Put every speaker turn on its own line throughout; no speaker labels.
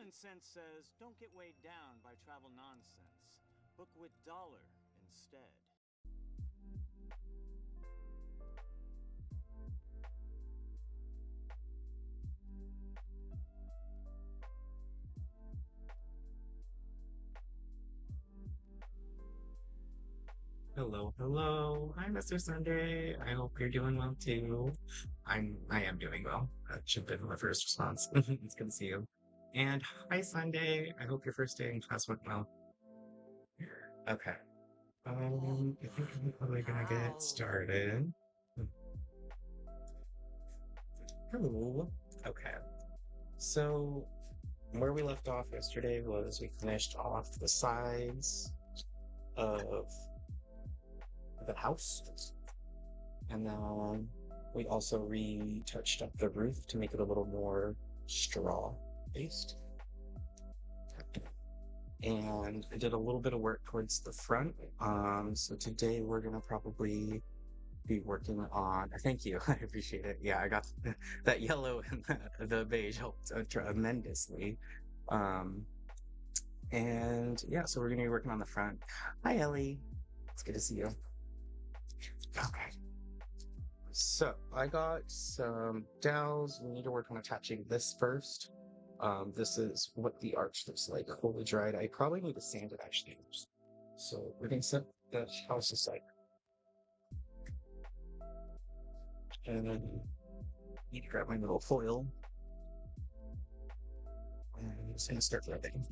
Common sense says don't get weighed down by travel nonsense. Book with dollar instead.
Hello, hello. Hi, Mr. Sunday. I hope you're doing well too. I am doing well. That should have been my first response. It's good to see you. And hi, Sunday. I hope your first day in class went well. Okay. I think I'm probably gonna get started. Hello. Okay. So where we left off yesterday was we finished off the sides of the house. And then we also retouched up the roof to make it a little more straw based. And I did a little bit of work towards the front. So today we're gonna probably be working on. Thank you, I appreciate it. Yeah, I got that yellow and the beige helped tremendously. Um, and yeah, so we're gonna be working on the front. Hi, Ellie. It's good to see you. Okay. So I got some dowels. We need to work on attaching this first. This is what the arch looks like fully dried. I probably need to sand it actually first. So we're gonna set the house aside. And then need to grab my little foil. And I'm just gonna start rubbing.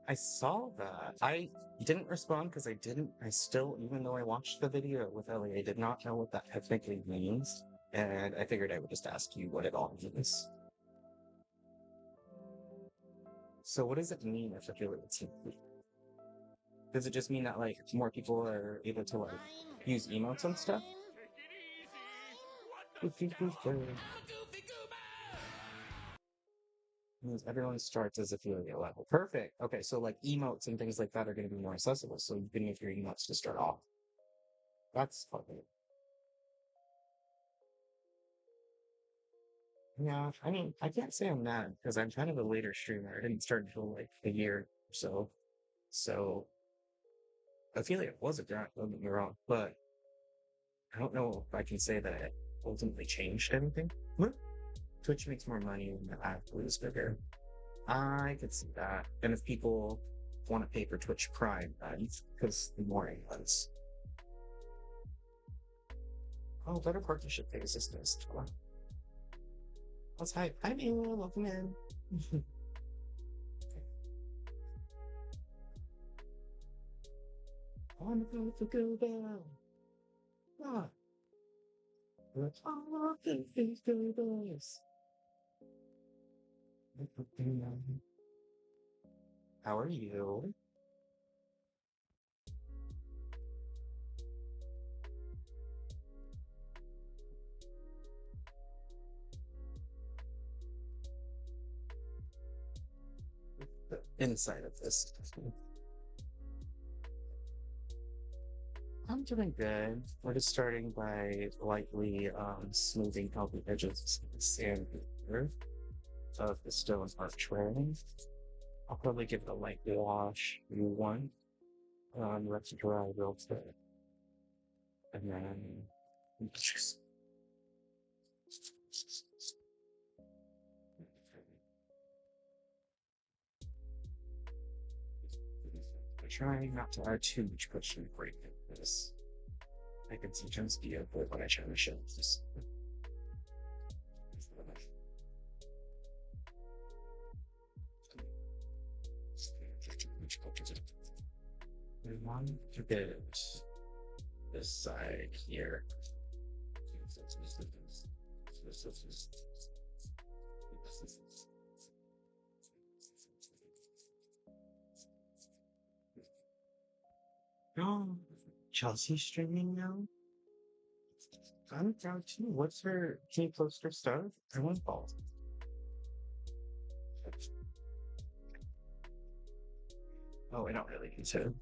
I saw that. I didn't respond because I still, even though I watched the video with Ellie, I did not know what that technically means. And I figured I would just ask you what it all means. So what does it mean if affiliates? Does it just mean that like more people are able to like use emotes and stuff? Means everyone starts as affiliate level. Perfect. Okay, so like emotes and things like that are going to be more accessible. So you can make your emotes to start off. That's fun. Yeah, I mean, I can't say I'm mad because I'm kind of a later streamer. I didn't start until like a year or so. So affiliate was a grind, don't get me wrong, but I don't know if I can say that it ultimately changed anything. What? Twitch makes more money when the ad is bigger. I could see that. And if people want to pay for Twitch Prime, because the more ads. Oh, better partnership phase is this. Let's hype. Hi, man. Welcome in. Wonderful to go down. Ah, let's all the things go boys. How are you? The inside of this. I'm doing good. We're just starting by lightly smoothing out the edges of the sand here of the stone archway. I'll probably give it a light wash. You one. Let it dry real quick. And then just trying not to add too much cushion break this. I can sometimes be a bit when I try to show this. We want to get this side here. Oh, Chelsea's streaming now? I'm proud too. What's her? Can you post her stuff? I want balls. Oh, I don't really need to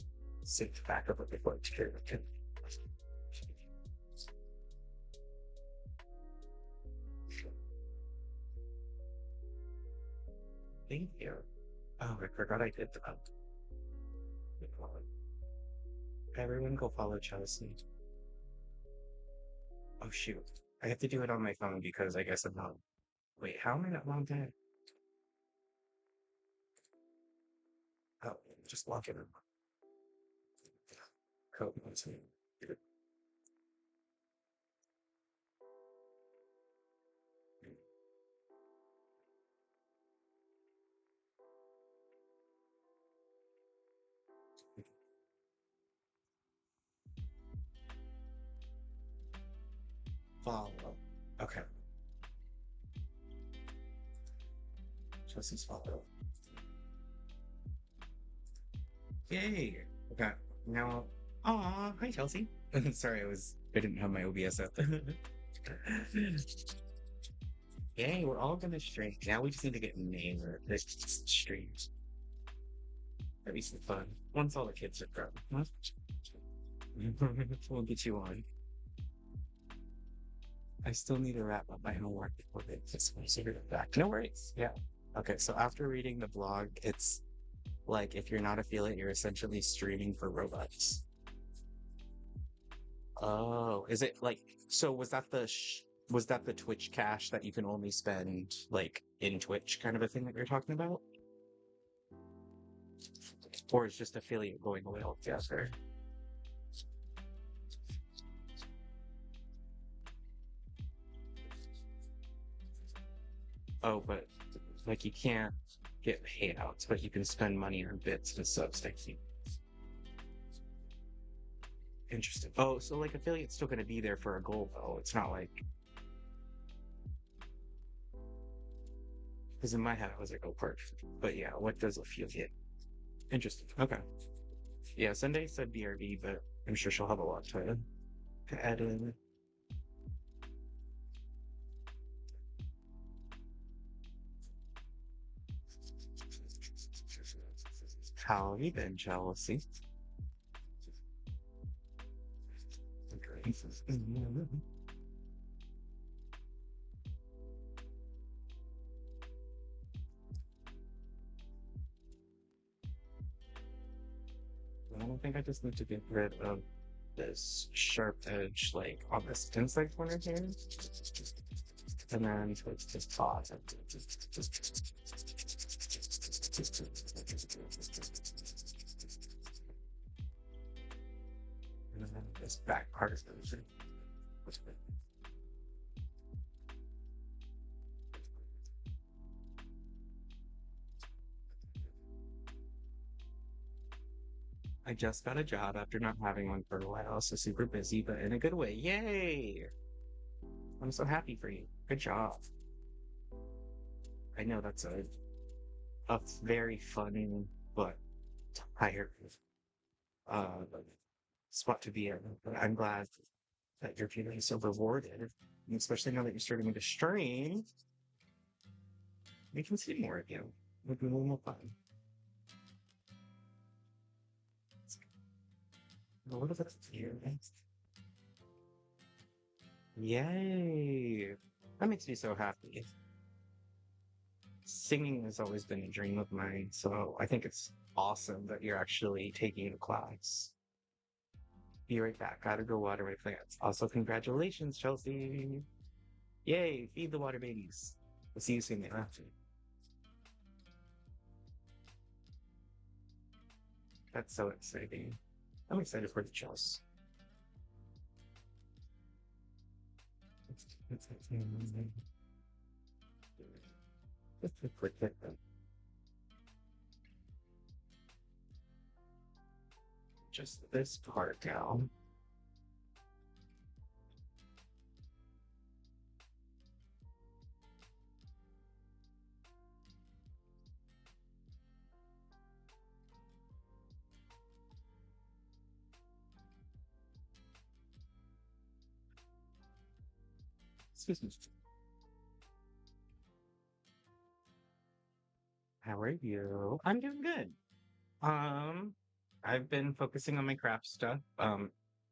sit back up a bit for it to carry it. Thank you. Oh, I forgot I did that. Everyone go follow Chelsea. Oh shoot. I have to do it on my phone because I guess I'm not. Wait, how am I not logged in? Oh, just log in. Code. Follow. Okay. Chelsea's follow. Yay! Okay. Now, aw, hi Chelsea. Sorry, I didn't have my OBS up. Yay, we're all gonna stream. Now we just need to get names or like streams. That'd be some fun. Once all the kids are grown. Huh? We'll get you on. I still need to wrap up my homework before they just get back. No worries. Yeah. Okay, so after reading the blog, it's like if you're not affiliate, you're essentially streaming for robots. Oh, is it like so was that the Twitch cash that you can only spend like in Twitch kind of a thing that you're talking about? Or is just affiliate going away altogether? Oh, but like you can't get payouts, but you can spend money on bits and subs. Thank you. Interesting. Oh, so like affiliate's still gonna be there for a goal though. It's not like because in my head I was like, oh, perk. But yeah, what does affiliate? Interesting. Okay. Yeah, Sunday said BRB, but I'm sure she'll have a lot to add in. How have you been, Chelsea? I don't think I just need to get rid of this sharp edge, like on this inside corner here. And then let's just pause it. And then this back part is I just got a job after not having one for a while, so super busy, but in a good way. Yay! I'm so happy for you. Good job. I know that's a very fun but tired uh spot to be in. But I'm glad that you're feeling so rewarded, and especially now that you're starting to stream. We can see more of you. It'll be a little more fun. A little bit here. Yay! That makes me so happy. Singing has always been a dream of mine, so I think it's awesome that you're actually taking a class. Be right back. Gotta go water my plants. Also, congratulations, Chelsea. Yay, feed the water babies. We'll see you soon, man. That's so exciting. I'm excited for the Chelsea. Just a quick hit. Just this part down. Excuse me. How are you? I'm doing good. Um, I've been focusing on my craft stuff.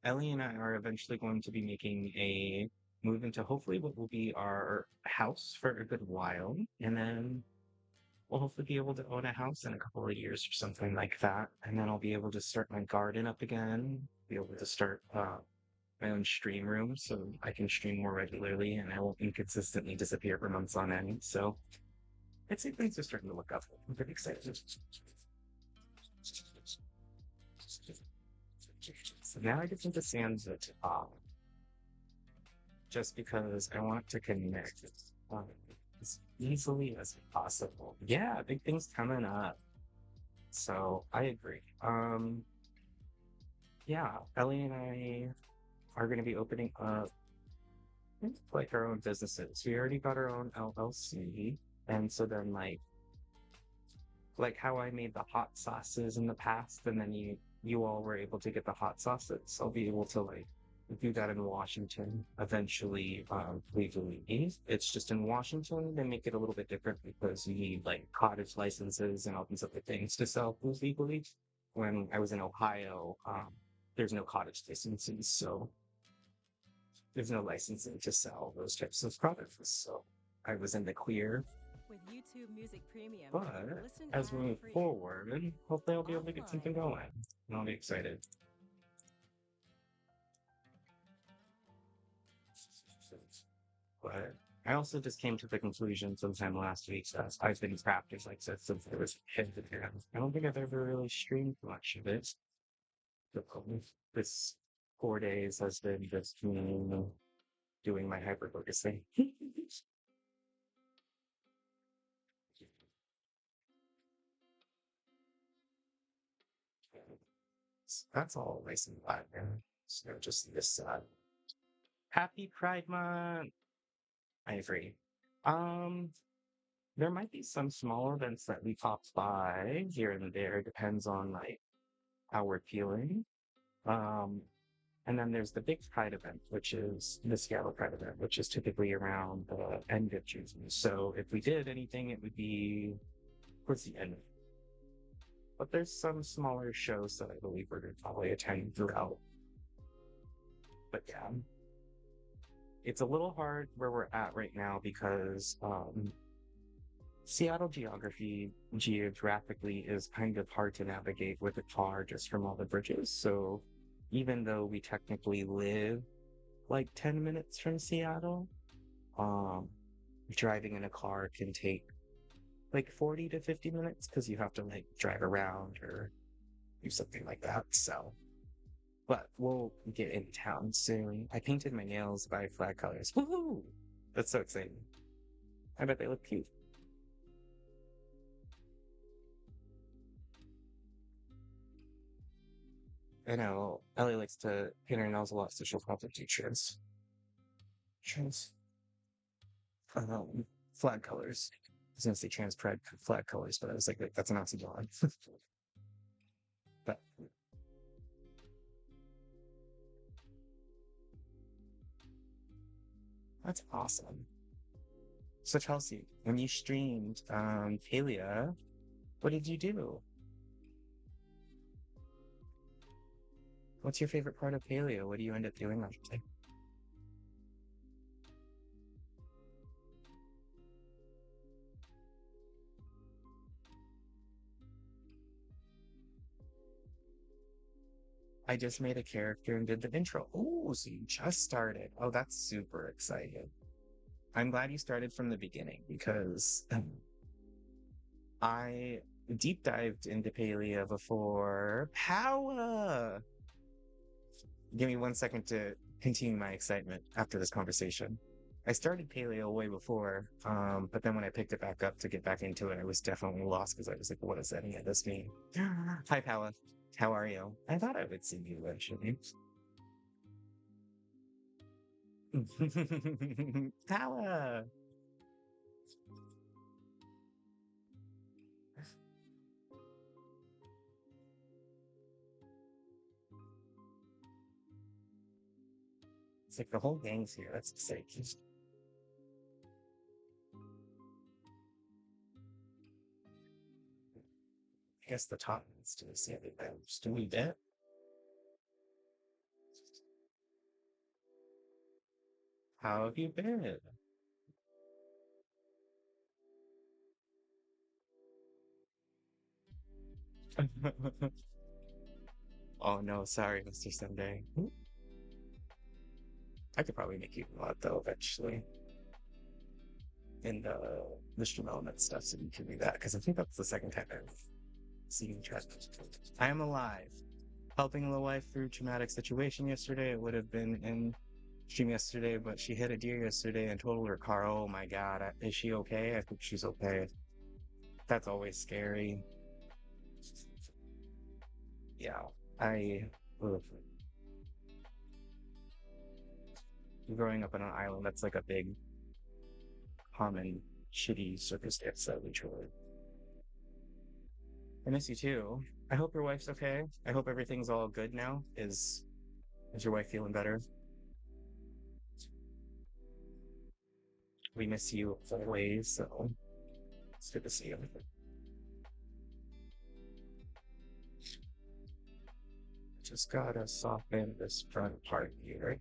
Ellie and I are eventually going to be making a move into hopefully what will be our house for a good while, and then we'll hopefully be able to own a house in a couple of years or something like that. And then I'll be able to start my garden up again, be able to start my own stream room so I can stream more regularly and I won't inconsistently disappear for months on end. So I'd say things are starting to look up. I'm pretty excited. So now I get into Sam's just because I want to connect um, as easily as possible. Yeah, big things coming up. So I agree. Yeah, Ellie and I are going to be opening up like our own businesses. We already got our own LLC, and so then like how I made the hot sauces in the past, and then you all were able to get the hot sauces. I'll be able to like do that in Washington eventually, legally. It's just in Washington they make it a little bit different because you need like cottage licenses and all these other things to sell food legally. When I was in Ohio, there's no cottage licenses, so there's no licensing to sell those types of products. So I was in the clear.
With YouTube Music Premium,
But
listen
as we move
ad-free,
forward, hopefully I'll be able to get something
offline.
going. And I'll be excited. But I also just came to the conclusion sometime last week that I've been crafting like that since I was a kid. And I don't think I've ever really streamed much of it. The this 4 days has been just me doing my hyper focusing. That's all nice and flat, man. So just this Happy Pride Month. I agree. Um, there might be some small events that we pop by here and there. Depends on like how we're feeling. Um, and then there's the big Pride event, which is the Seattle Pride event, which is typically around the end of June. So if we did anything, it would be towards the end. But there's some smaller shows that I believe we're going to probably attend throughout. But yeah, it's a little hard where we're at right now because Seattle geographically is kind of hard to navigate with a car just from all the bridges. So even though we technically live like 10 minutes from Seattle, um, driving in a car can take like 40 to 50 minutes because you have to like drive around or do something like that. So, but we'll get in town soon. I painted my nails by flag colors. Woohoo! That's so exciting. I bet they look cute. I know Ellie likes to paint her nails a lot, so she'll probably do trans um, flag colors. I was gonna say trans pride flag colors, but I was like, that's an oxymoron. But that's awesome. So Chelsea, when you streamed Kalia, what did you do? What's your favorite part of Paleo? What do you end up doing on it? I just made a character and did the intro. Oh, so you just started. Oh, that's super exciting. I'm glad you started from the beginning because I deep dived into Paleo before. Power! Give me 1 second to continue my excitement after this conversation. I started Paleo way before, but then when I picked it back up to get back into it, I was definitely lost because I was like, what does any of this mean? Hi, Paula. How are you? I thought I would see you eventually. Paula! It's like the whole gang's here. That's exciting. guess the top needs to be sanded down just a wee bit. How have you been? Oh no, sorry, Mr. Sunday. I could probably make you a lot though eventually in the stream element stuff, so you can do that because I think that's the second time I've seen you try. I am alive. Helping the wife through traumatic situation yesterday. It would have been in stream yesterday, but she hit a deer yesterday and totaled her car. Oh my God, is she okay? I think she's okay. That's always scary. Yeah, I. Ugh. Growing up on an island, that's like a big, common, shitty circumstance that we truly. I miss you too. I hope your wife's okay. I hope everything's all good now. Is your wife feeling better? We miss you always, so it's good to see you. Just gotta soften this front part here.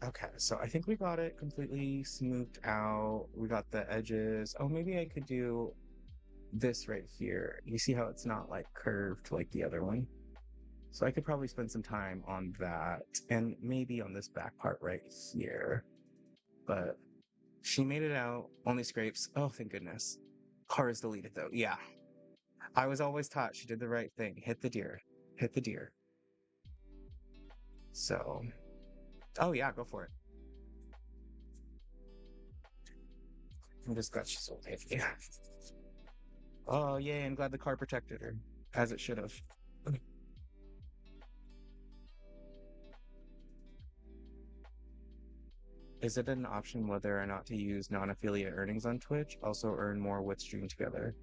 Okay, so I think we got it completely smoothed out. We got the edges. Oh, maybe I could do this right here. You see how it's not like curved like the other one? So I could probably spend some time on that and maybe on this back part right here. But she made it out, only scrapes. Oh, thank goodness. Car is deleted though. Yeah. I was always taught she did the right thing. Hit the deer. Hit the deer. So, oh yeah, go for it. I'm just glad she's okay. Yeah. Oh, yay, I'm glad the car protected her, as it should have. Is it an option whether or not to use non-affiliate earnings on Twitch? Also earn more with Stream Together.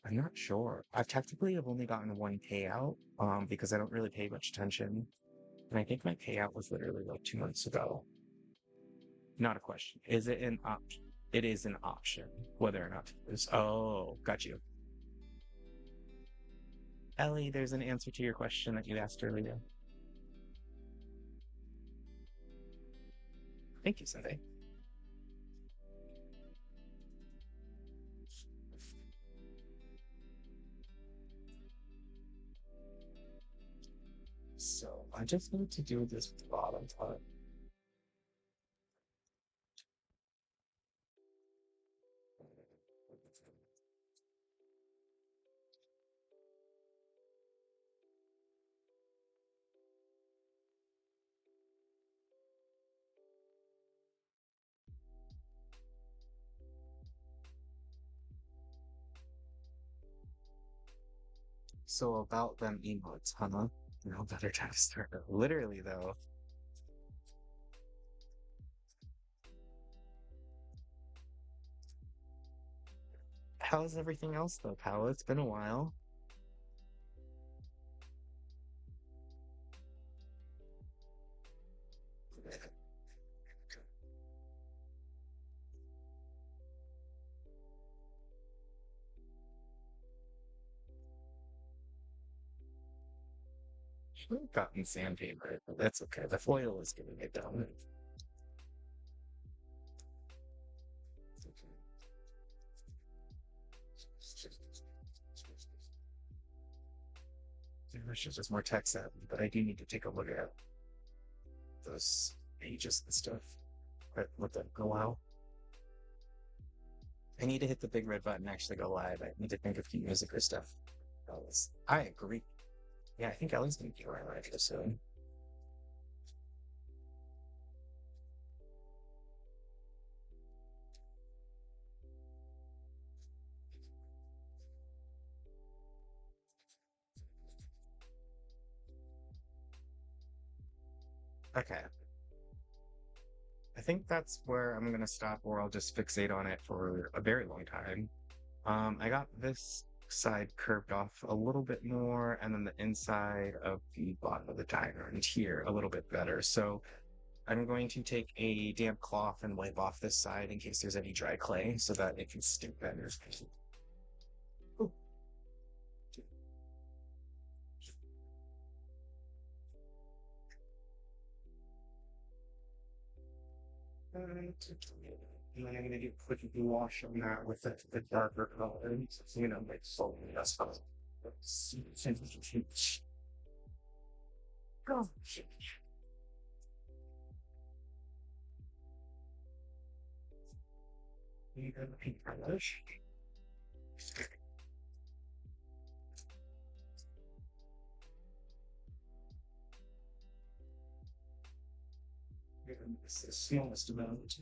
I'm not sure. I've technically have only gotten one payout, because I don't really pay much attention. And I think my payout was literally like 2 months ago. Not a question. Is it an option? It is an option, whether or not to use. Oh, got you. Ellie, there's an answer to your question that you asked earlier. Thank you, Sunday. So I just need to do this bottom part. So about them emotes, huh? No better time to start. Literally though. How's everything else though, pal? It's been a while. Should have gotten sandpaper, but that's okay. The foil is getting it done. There's just more text at me, but I do need to take a look at those pages and stuff. But let them go out. I need to hit the big red button and actually go live. I need to think of cute music or stuff. I agree. Yeah, I think Ellie's gonna be around live soon. Okay. I think that's where I'm gonna stop, or I'll just fixate on it for a very long time. I got this side curved off a little bit more, and then the inside of the bottom of the diner and here a little bit better. So I'm going to take a damp cloth and wipe off this side in case there's any dry clay so that it can stick better. Ooh. And then I'm going to do a quick wash on that with the darker color. So, you know, like slowly. That's fine. Oh, shit. You got a pink polish. It's the smallest amount.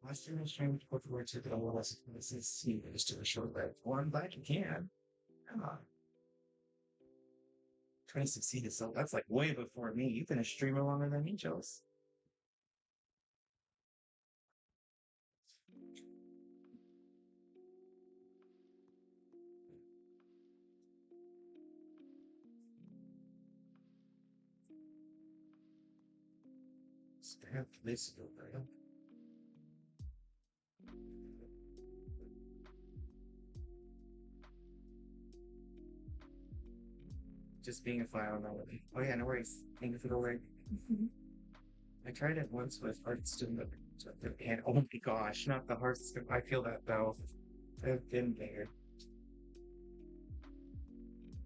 Last year I was trying to put forward to the less this is serious to the short leg. Well, I'm glad you can. Come on. 2016 is so that's like way before me. You've been a streamer longer than me, Joes. Stamp this over. Just being a file melody. Oh yeah, no worries. Thank you for the word. I tried it once with Hearthstone, and oh my gosh, not the Hearthstone. I feel that though. I've been there.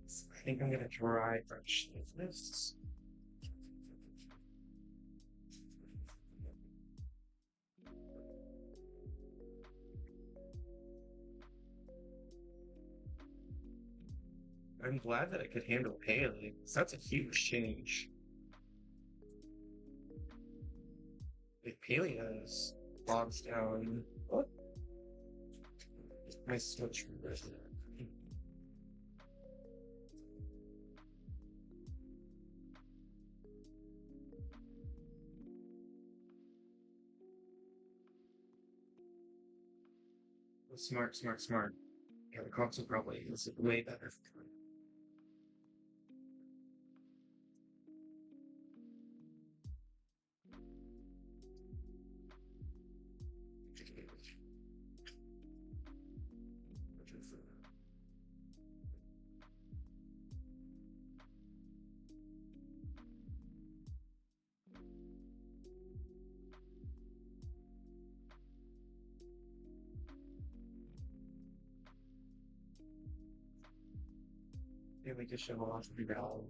I think I'm gonna try brush this. I'm glad that I could handle Paley. That's a huge change. Like Paley has bogs down. What? My switch reverse. Smart, smart, smart. Yeah, the console probably is way better. Yeah, we just show off the valve.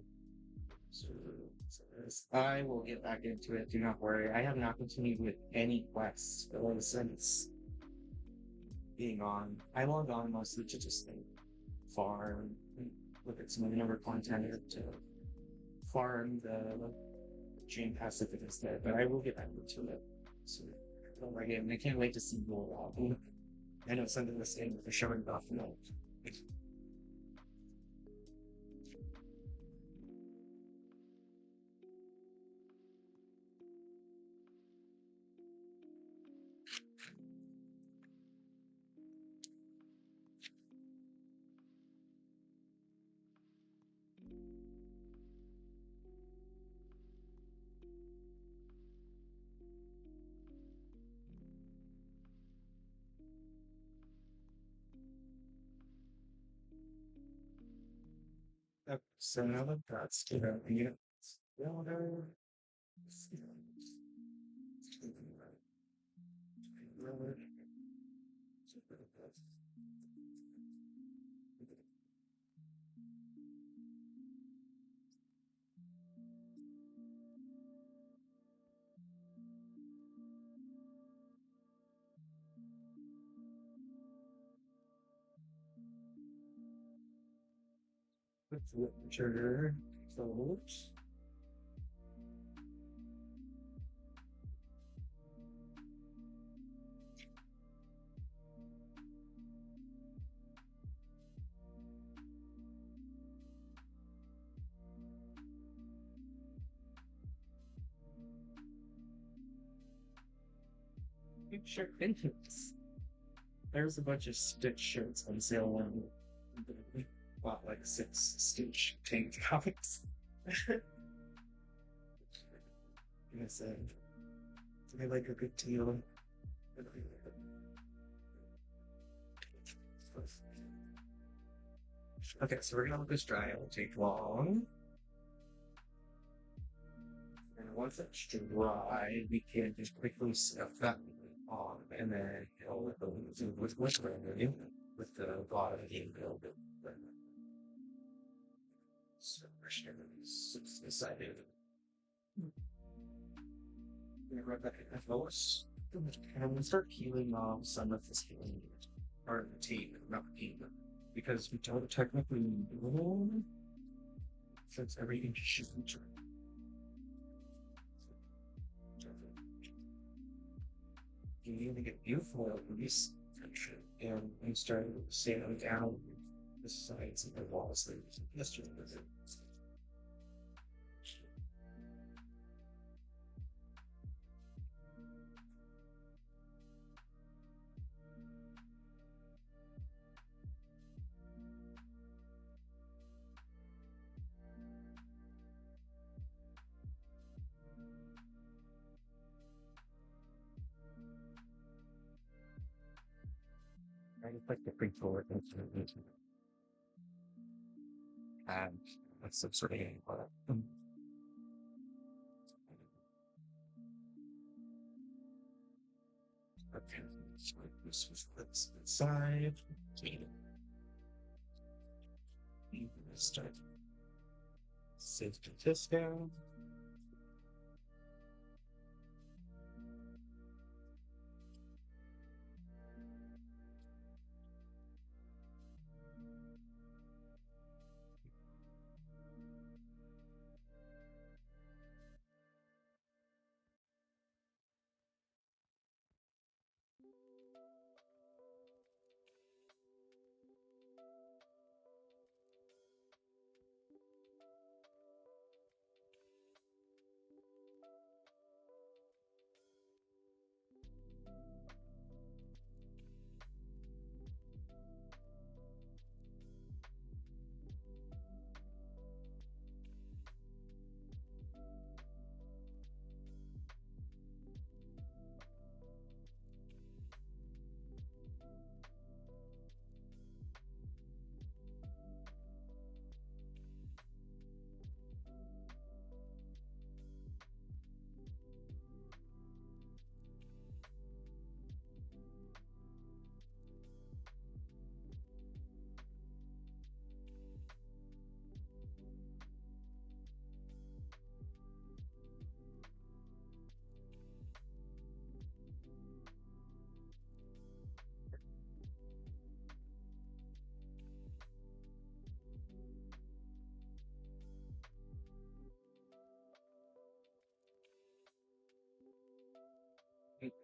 So, I will get back into it. Do not worry. I have not continued with any quests since being on. I log on mostly to just like farm, look at some of the number of content to farm the dream pass if it is there. But I will get back into it. So, don't worry. I can't wait to see more. I know something the same with the showing off. So now that that's whatever. Let's flip the trigger. So, shirt infants. There's a bunch of Stitch shirts on sale on bought like 6 Stitch tank comics. I said, I like a good deal. Okay, so we're gonna let this dry. It won't take long. And once it's dry, we can just quickly stuff that on, and then with the bottom build it. So we're just decided. I'm gonna grab that Phyllis. And I'm gonna start peeling off some of this part of the tape, not tape, because we don't technically need it, since everything shouldn't. You need to get beautiful release tension and start sailing down the sides of the walls. Yesterday was it. I just like the free forward instrument. And that's some sort of okay, so this was this inside. Start save this down.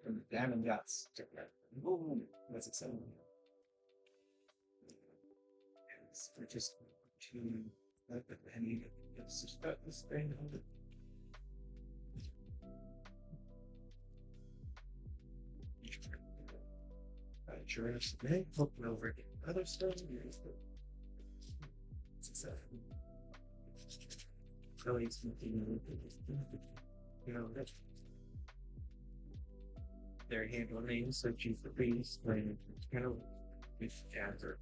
From the diamond guts. Boom! What's it saying? We're just to let the penny suspect this thing. Jurassic Bank, flipping over other stuff. Really, it's you know, their handle names, so G for Beast, and kind of with gather.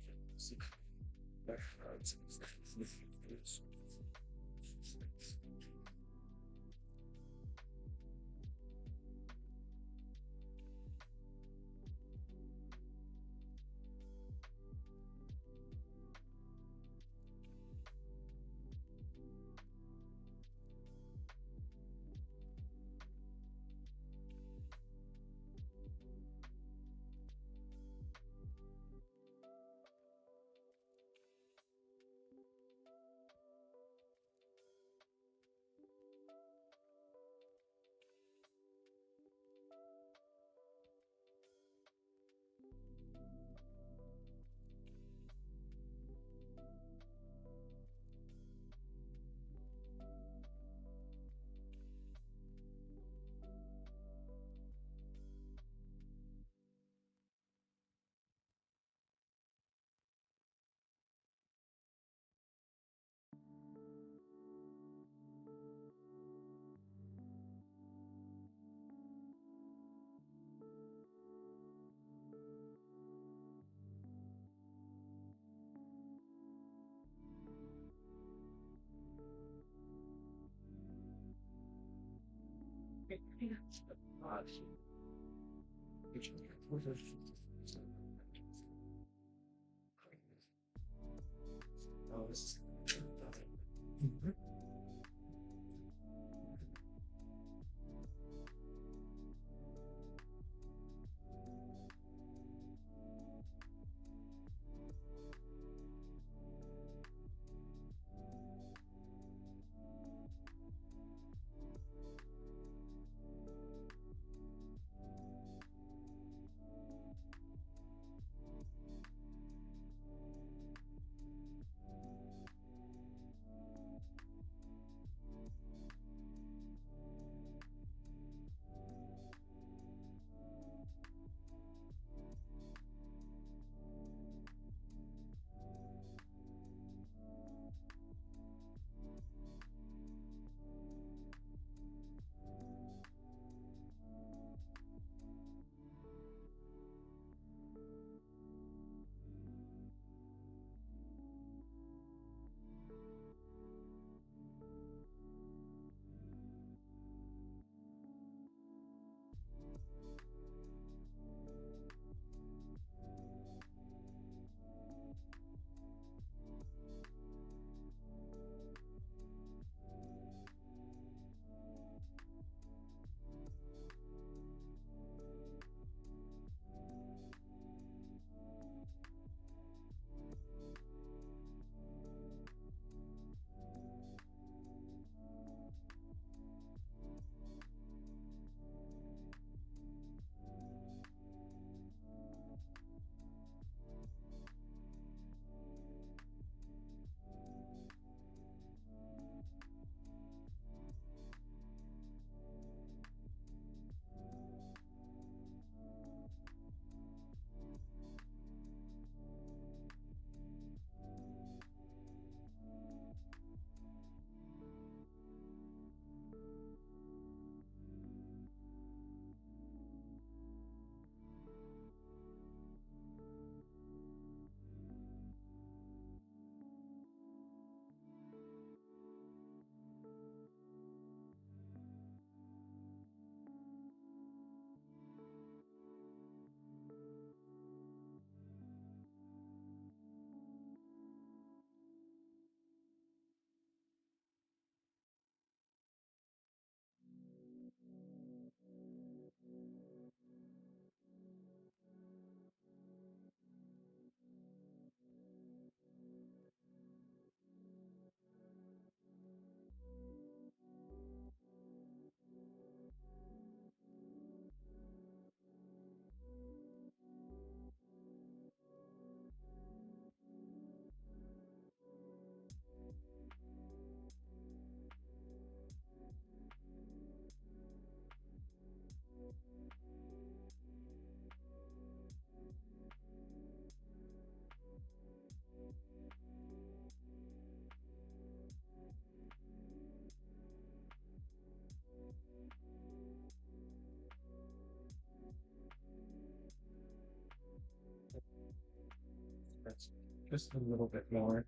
That's just a little bit more.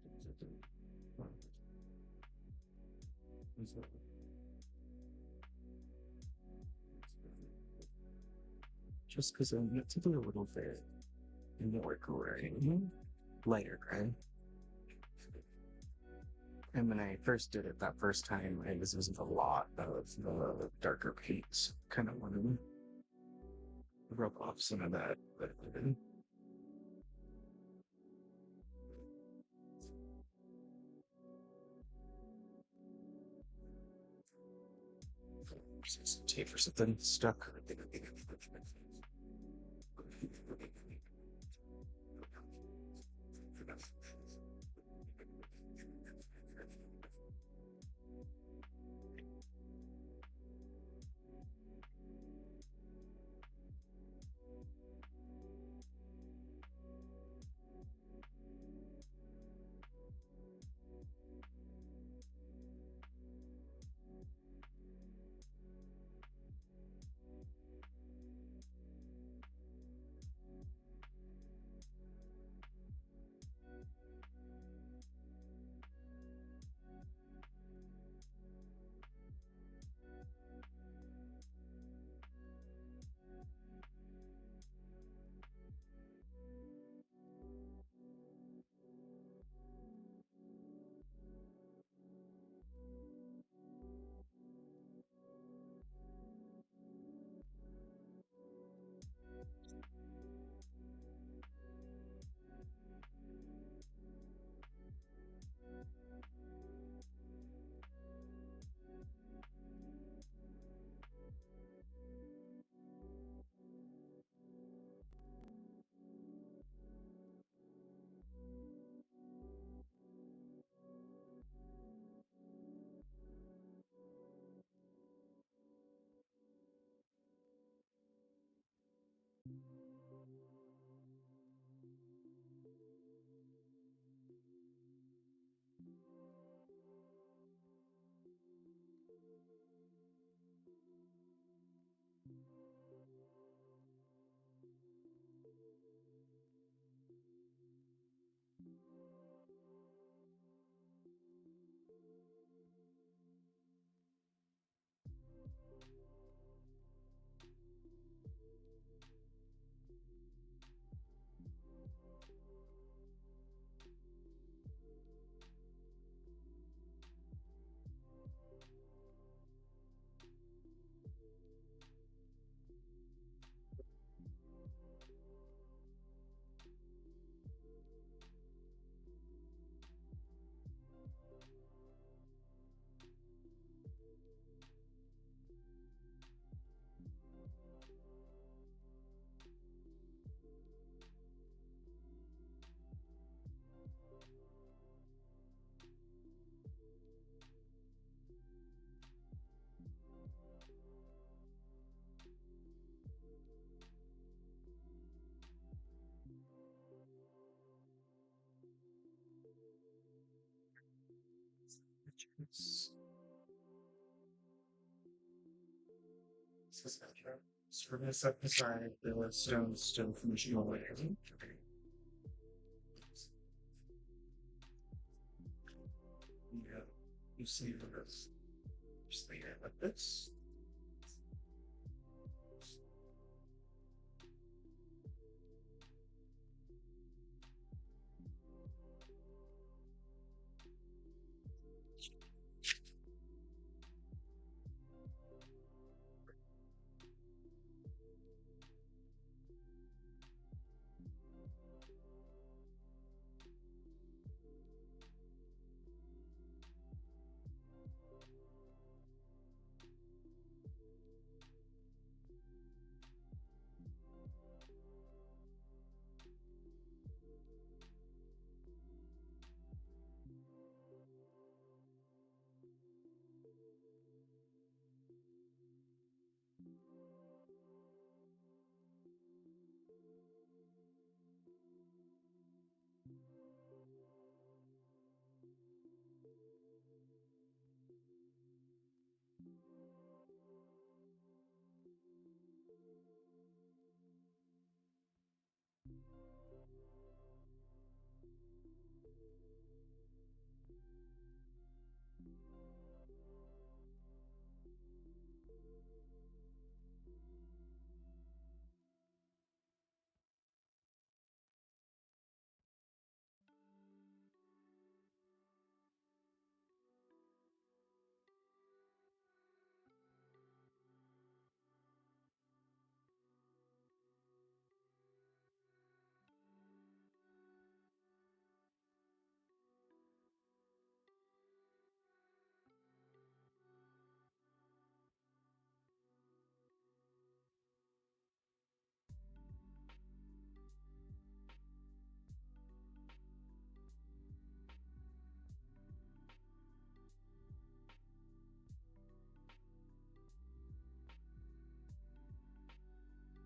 Just because I want it to be a little bit more gray, lighter gray. And when I first did it that first time, I was using a lot of the darker paints. Kind of wanted to rub off some of that. But some tape or something stuck. So we're gonna set aside the stones still finishing away. Yeah, you see this. Just leave it like this.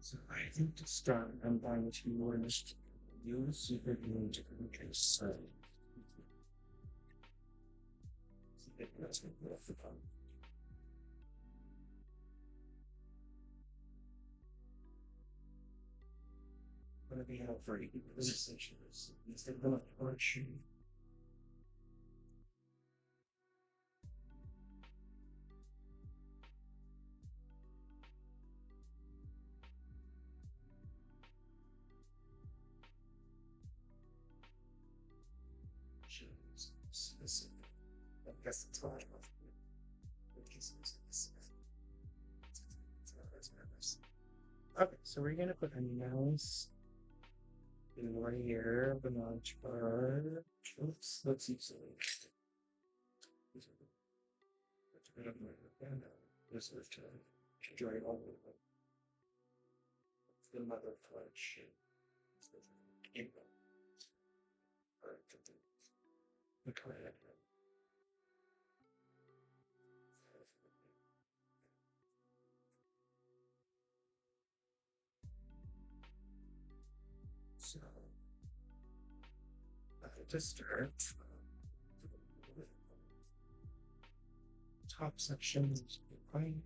So I think to start, I'm going to use super glue to control side. That's what we're for fun. Going to be helpful for you positions. Instead of a torch. Specific. I guess it's fine. Okay, so we're gonna put a mouse in right here, the launch bar. Oops, let's use it. This is to join all of them. The mother flesh. Okay. So, to start, top section is defined.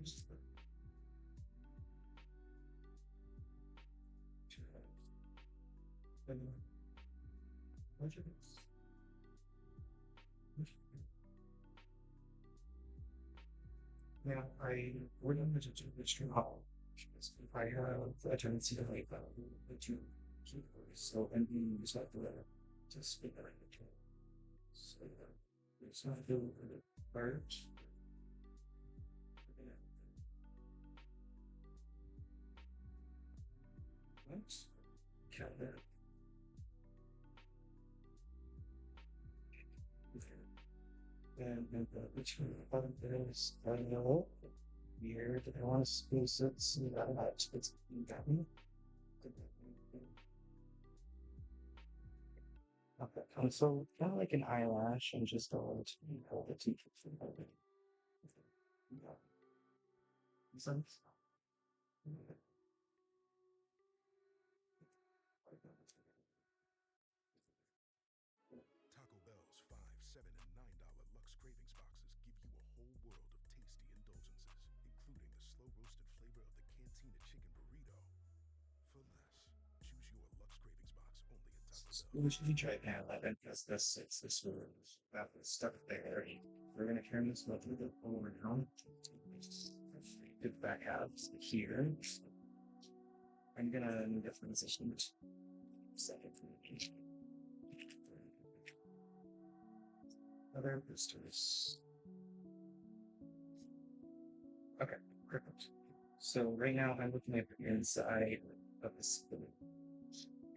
Yeah, I wouldn't to do this too hard. Because I have a tendency to like the two keyboards, so and we use that to spin it in between. So it's not do the part. Let's count that. And which one is I know weird. I want to space it so that it's got me. Okay, so kind of like an eyelash and just going to hold the teacher for a moment. Yeah. Makes sense?
Taco Bell's 5, 7, and $9 Lux Cravings boxes give you a whole world of tasty indulgences, including a slow roasted flavor of the Cantina chicken burrito. For less, choose your Lux Cravings box only at Taco Bell.
We should try pan 11 because this was about the stuff there. We're gonna turn this one a little bit forward now. Get the back halves here. I'm gonna need a transition. Second. Other boosters. Okay, perfect. So right now I'm looking at the inside of this spoon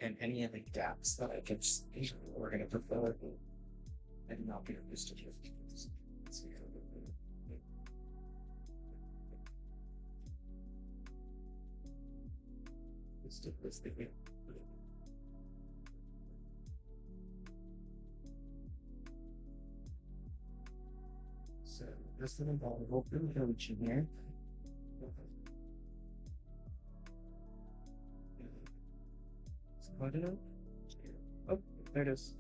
and any of the gaps that I can see. We're gonna prefer and not be a booster here. Let's do this thing. So this little ball will open the coach in here. Spot it up. Oh, there it is.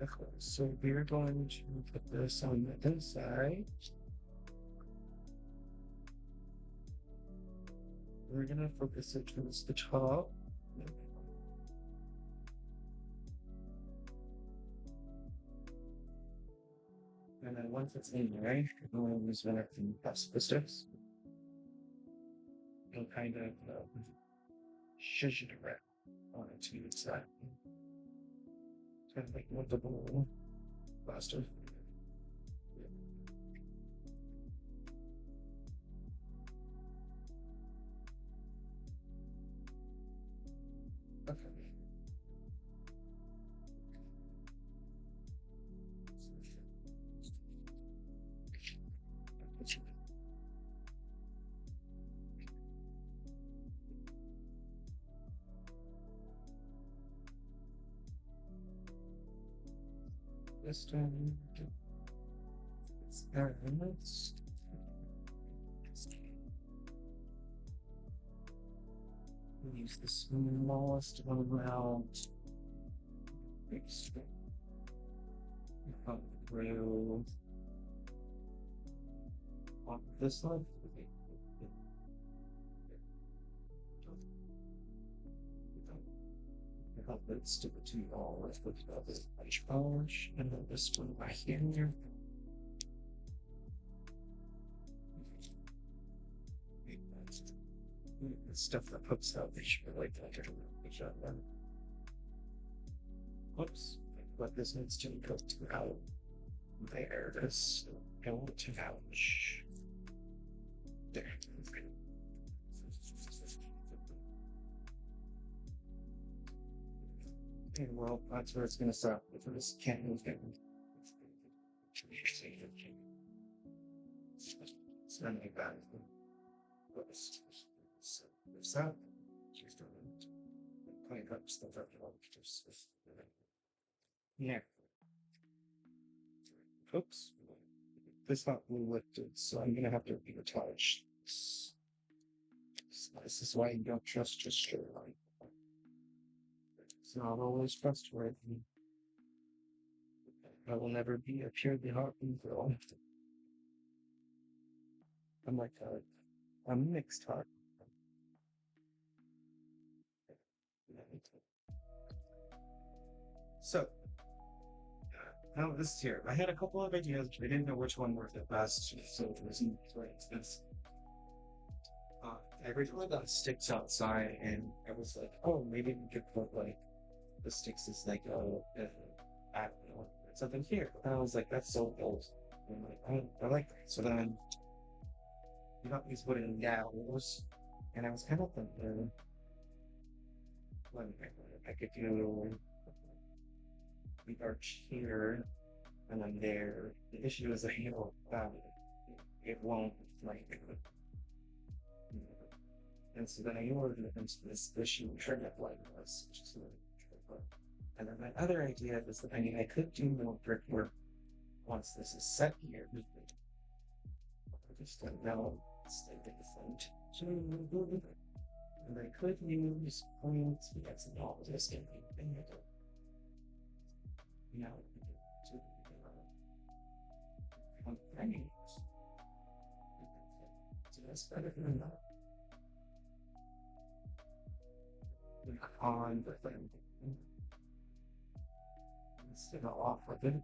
Okay, so we're going to put this on the inside. We're gonna focus it towards the top. And then once it's in there, we'll use one of the pacifisters. It'll kind of shush it around on it to its side. Kind of like multiple faster. Okay. This time, it's there. Let's use the smallest one around. Up through on this side. Let's do the two dollars with the punch polish and then this one right here. The stuff that pops out, they should like that. Whoops, but this needs to go to out there. This go to ouch. There. Okay, well, that's where it's gonna stop. If this can't move it. It's not like that. So, this up. Just a minute. Clean up stuff up. Yeah. Oops. This not lifted, so I'm gonna have to reattach this. This is why you don't trust just straight line. It's not always trustworthy. I will never be a purely heartbeat girl. I'm like a mixed heart. So, now this is here. I had a couple of ideas, but I didn't know which one worked the best. So, for instance, I originally got sticks outside, and I was like, oh, maybe we could put like the sticks is like I don't know, something here. And I was like, that's so old. And I'm like, I like that. So then we got these wooden dowels, and I was kind of thinking, what I could do the arch here and then there. The issue is that, it won't like, and so then I ordered it into this issue trim it like this, which is really tricky. And then my other idea is that I could do more brickwork once this is set here. I just don't know. It's like different. And I could use points. We have some all this thing. You know, to pennies. So that's better than that. On the thing. Instead of off with it.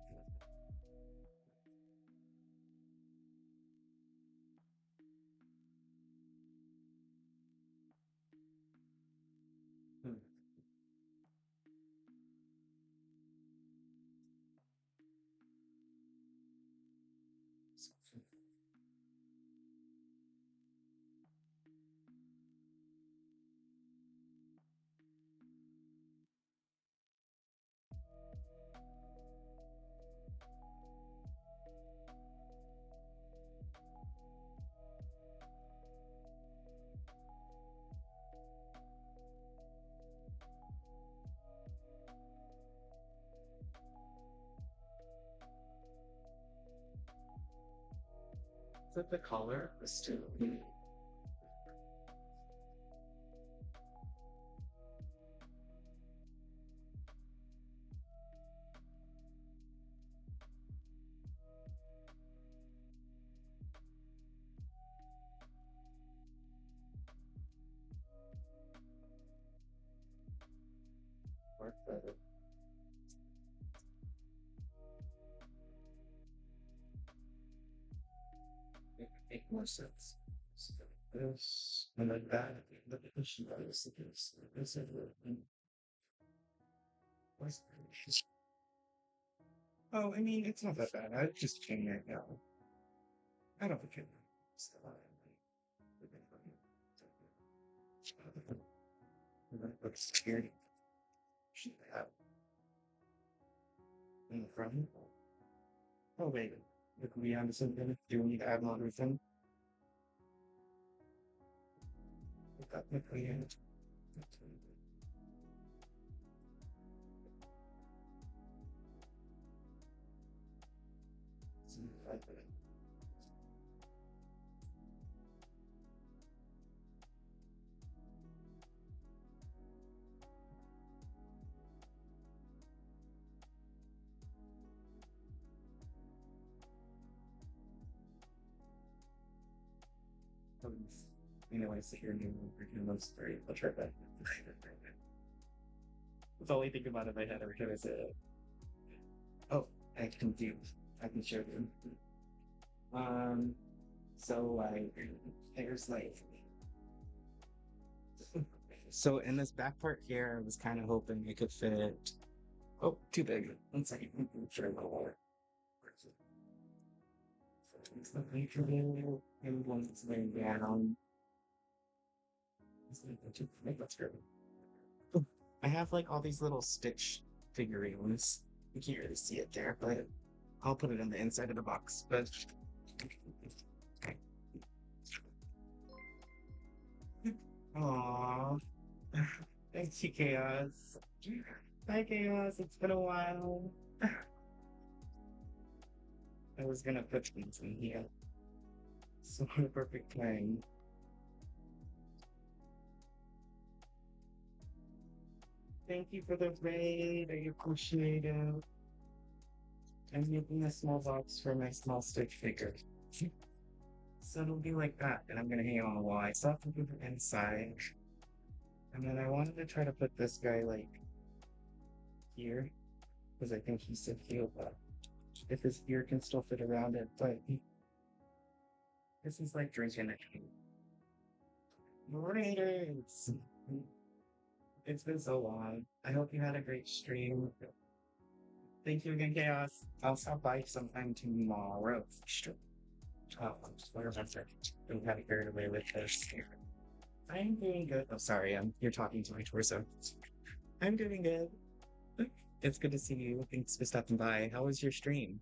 Is it the color? Let's do work better. It would make more sense. So this and then that. The issue is this what's the oh, I mean, it's not that bad. I just change it now. I don't think it. Looks scary. Should have in the front. Oh wait, look me onto something. Do we need to add on everything? Look up the clean. Anyways, here new freaking those three. I'll try that. That's all I think about in my head every time I say it. Oh, I'm confused. I can show you. So like, there's like, so in this back part here, I was kind of hoping it could fit. Oh, too big. One second. Sure, a little more. It's the nature and one's laying down. That's good. I have like all these little Stitch figurines. You can't really see it there, but I'll put it in the inside of the box. But aww, thank you, Chaos. Hi, Chaos. It's been a while. I was gonna put things in here. So perfect time. Thank you for the raid. I appreciate it. I'm making a small box for my small Stitch figure. So it'll be like that, and I'm gonna hang it on the wall. I still have to put it inside. And then I wanted to try to put this guy like here. because I think he said heal, but if his ear can still fit around it, but this is like drinking it. Raiders! It's been so long. I hope you had a great stream. Thank you again, Chaos. I'll stop by sometime tomorrow. Sure. Oh, where am I? Don't have it carried away with this. I'm doing good. Oh, sorry. You're talking to my torso. I'm doing good. It's good to see you. Thanks for stopping by. How was your stream?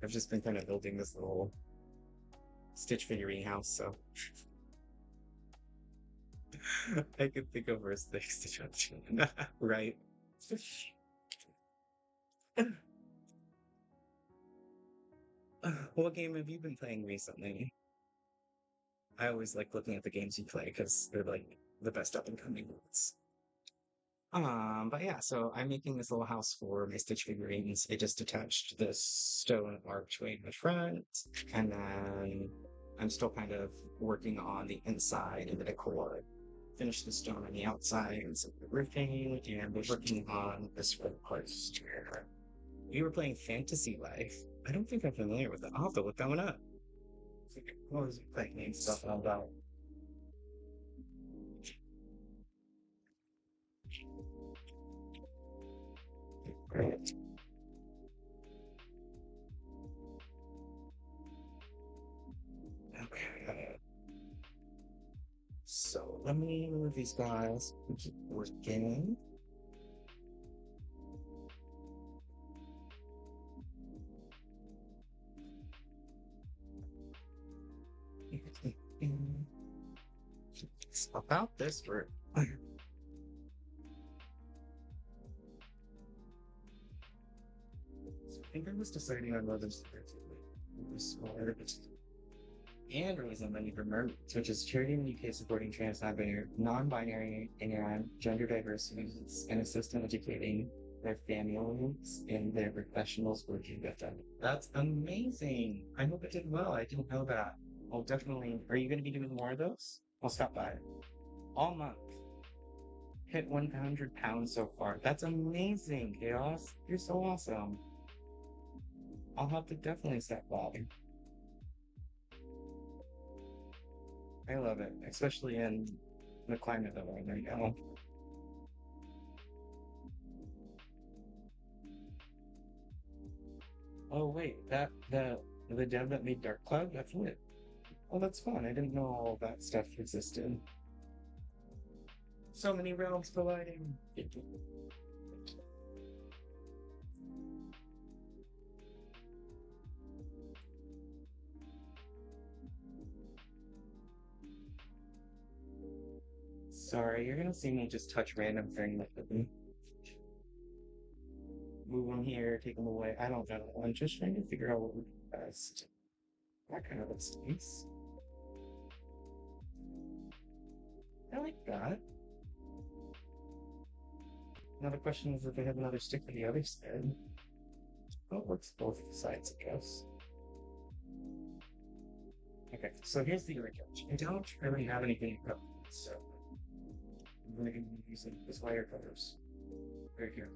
I've just been kind of building this little Stitch figurine house, so I could think of worse things to judge. Right. What game have you been playing recently? I always like looking at the games you play because they're like the best up and coming ones. But yeah, so I'm making this little house for my Stitch figurines. I just attached this stone archway in the front, and then I'm still kind of working on the inside and the decor. Finish the stone on the outside and some of the roofing, and we're working on this front part here. We were playing Fantasy Life. I don't think I'm familiar with it. I'll have to look that one up. What was playing name stuff all about? Great. Okay. So let me move these guys and keep working. About this for I think I was deciding on whether smaller and raising money for mermaids, which is charity in the UK supporting trans, non-binary, and gender diverse youths and assisting educating their families and their professionals working with them. That's amazing. I hope it did well. I didn't know that. I'll definitely. Are you going to be doing more of those? I'll stop by. All month. Hit 100 pounds so far. That's amazing, Chaos. You're so awesome. I'll have to definitely step by. I love it, especially in the climate that we're in right now. Oh wait, the dev that made Dark Cloud, that's it. Oh, that's fun. I didn't know all that stuff existed. So many realms colliding. Sorry, you're gonna see me just touch random things with them. Move them here, take them away. I don't know. I'm just trying to figure out what would be best. That kind of looks nice. I like that. Now the question is if they have another stick for the other side. Well, it works both sides, I guess. Okay, so here's the other catch. I don't really have anything to cover, so I'm going to be using this wire cutters right here.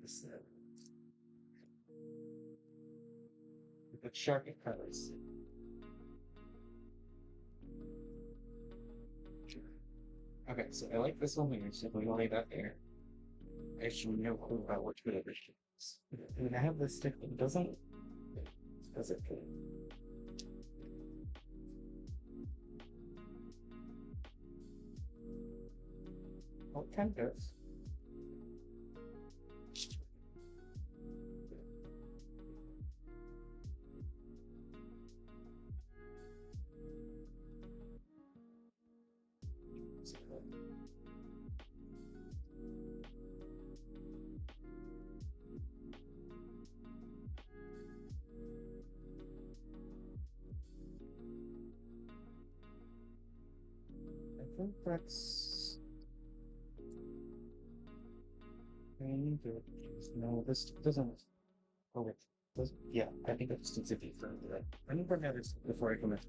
This, the sharp cutters. Okay, so I like this one here, so we only that there. I actually no clue about which bit of it is. And I have this stick that doesn't. Does it fit? Oh, it kind of does. think that's pretty good. No, this doesn't. Oh wait, yeah, I think I just need to be further. I need to bring this before I commit.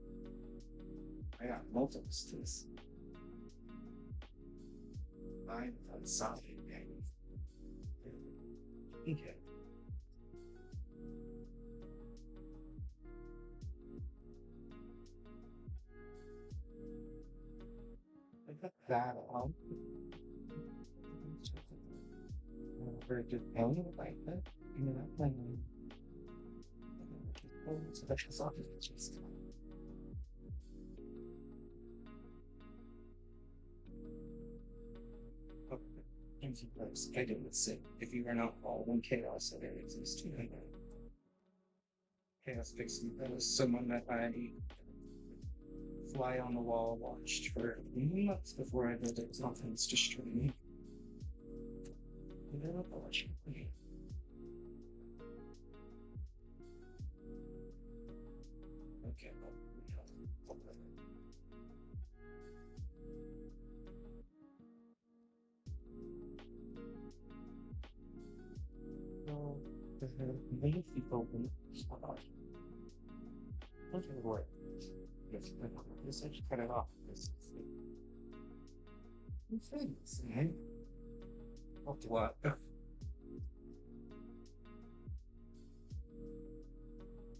I got multiple stills. I'm outside. Okay. I got that on. Very good. Like that. You know, like, so that's just off. Empty place. I didn't say if you are not all in chaos, so there exists too. Chaos fixing that was someone that I fly on the wall watched for months before I did it. Something's destroying me. Okay, well, many people will stop. Don't worry. Yes, I just cut it off. Thanks, man. What?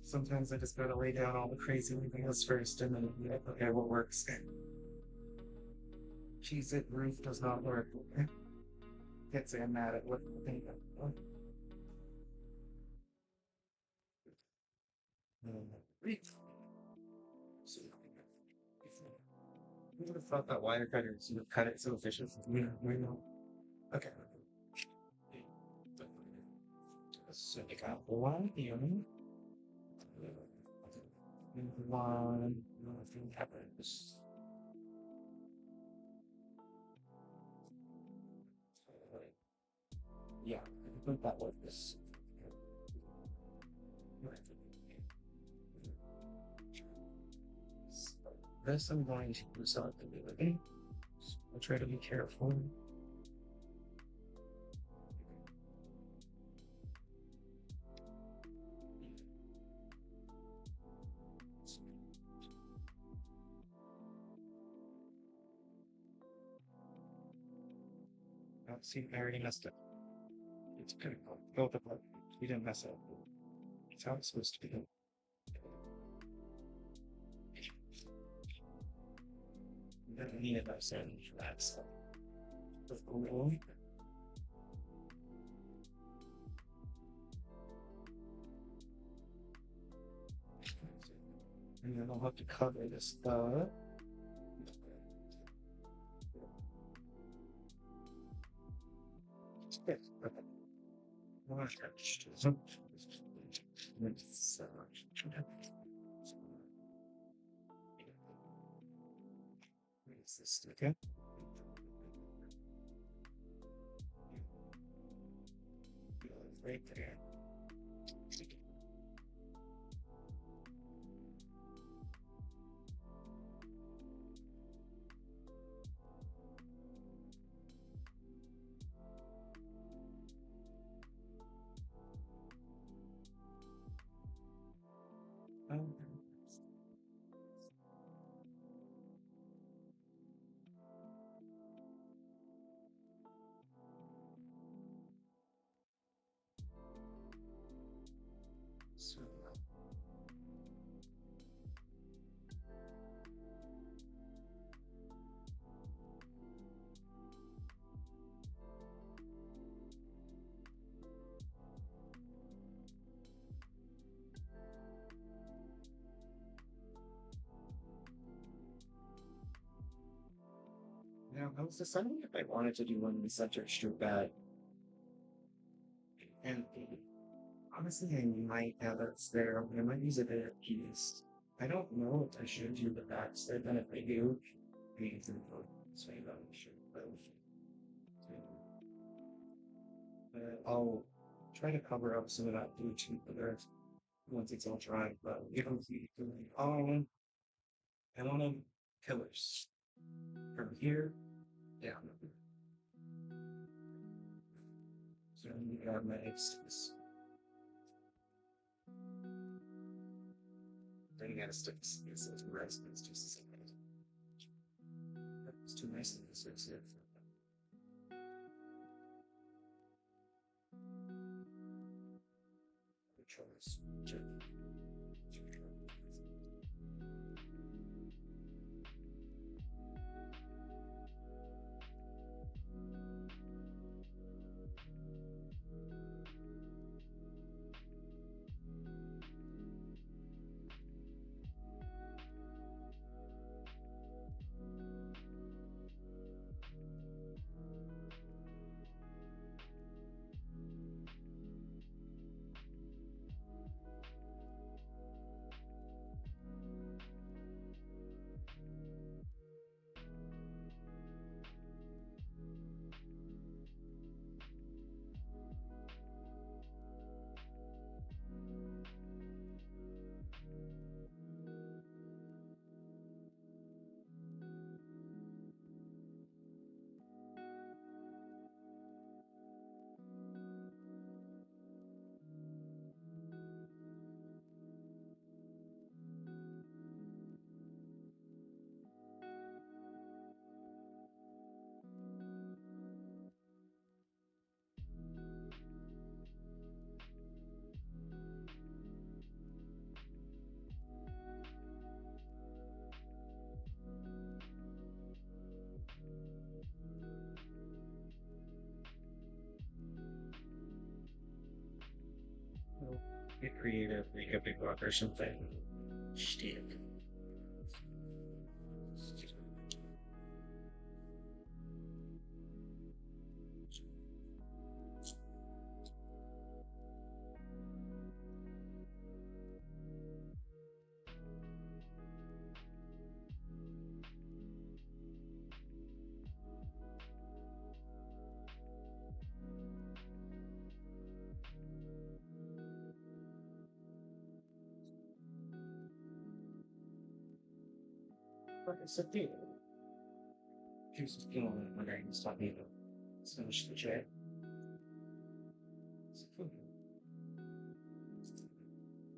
Sometimes I just gotta lay down all the crazy ideas first and then be like, okay, what works? Cheese it roof does not work. Can't say I'm mad at what I think. Who would have thought that wire cutters would cut it so efficiently? We know. Okay. So I got one here. One. Nothing happens. Yeah, I think that works. This I'm going to use on the living. I'll try to be careful. See, I already messed up. It's critical. Both of them. We didn't mess up. It's how it's supposed to be. You don't need it upstairs for that stuff. And then I'll have to cover this stuff. Is this okay? Right there. Um, so, now, I was deciding if I wanted to do one in the center strip bag. And honestly, I might have it there. I might use a bit of keys. I don't know if I should do the back strip, and if I do, I need to say that I should. But I'll try to cover up some of that Bluetooth there once it's all dry. But you don't see it. I want them pillars. from here down. So we got my extras. Then you gotta stick this rest. It's just a second. It's too nice in this. It's it. Controls. Get creative, make a big rock or something. Shit. Like I said, dude. Juice is feeling it when I can stop me. Finish the chat.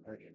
Alright.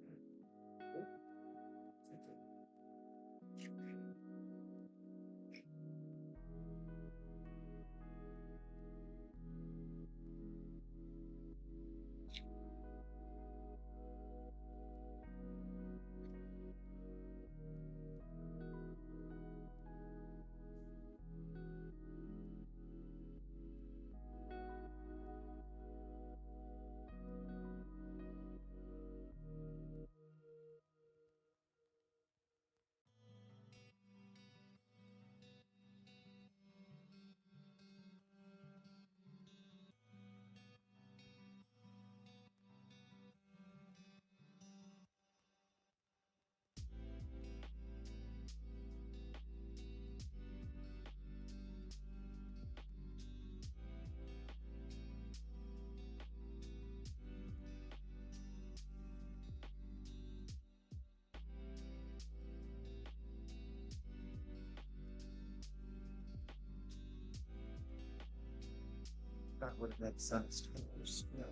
That would have made sense to us. Yeah.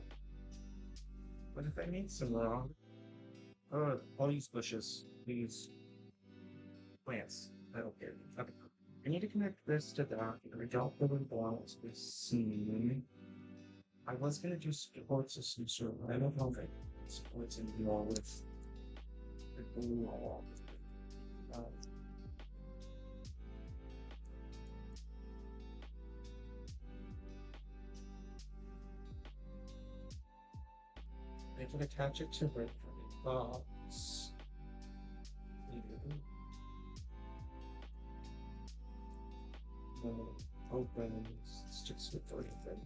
What if I made some wrong? Oh, all these bushes, these plants. I don't care. Okay. I need to connect this to that. I don't really want this scene. I was gonna do supports of some sort. I don't know if I supports in the wall with the blue wall. I can attach it to the box. Open, sticks with everything.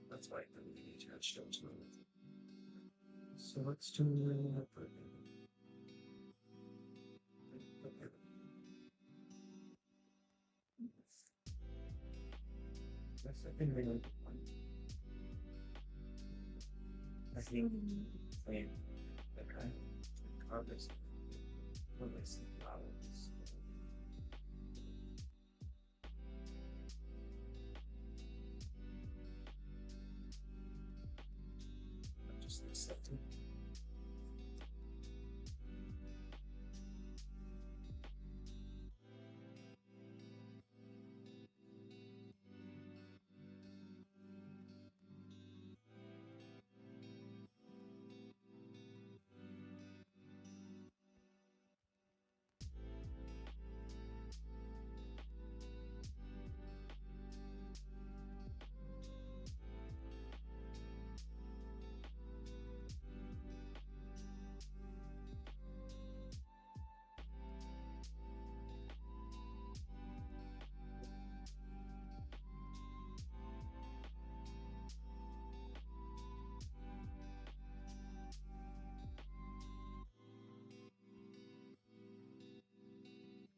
That's why I couldn't be attached to it. So let's do it. Yes, I think we need one. I think flame. Okay. Harvest. Harvest flowers.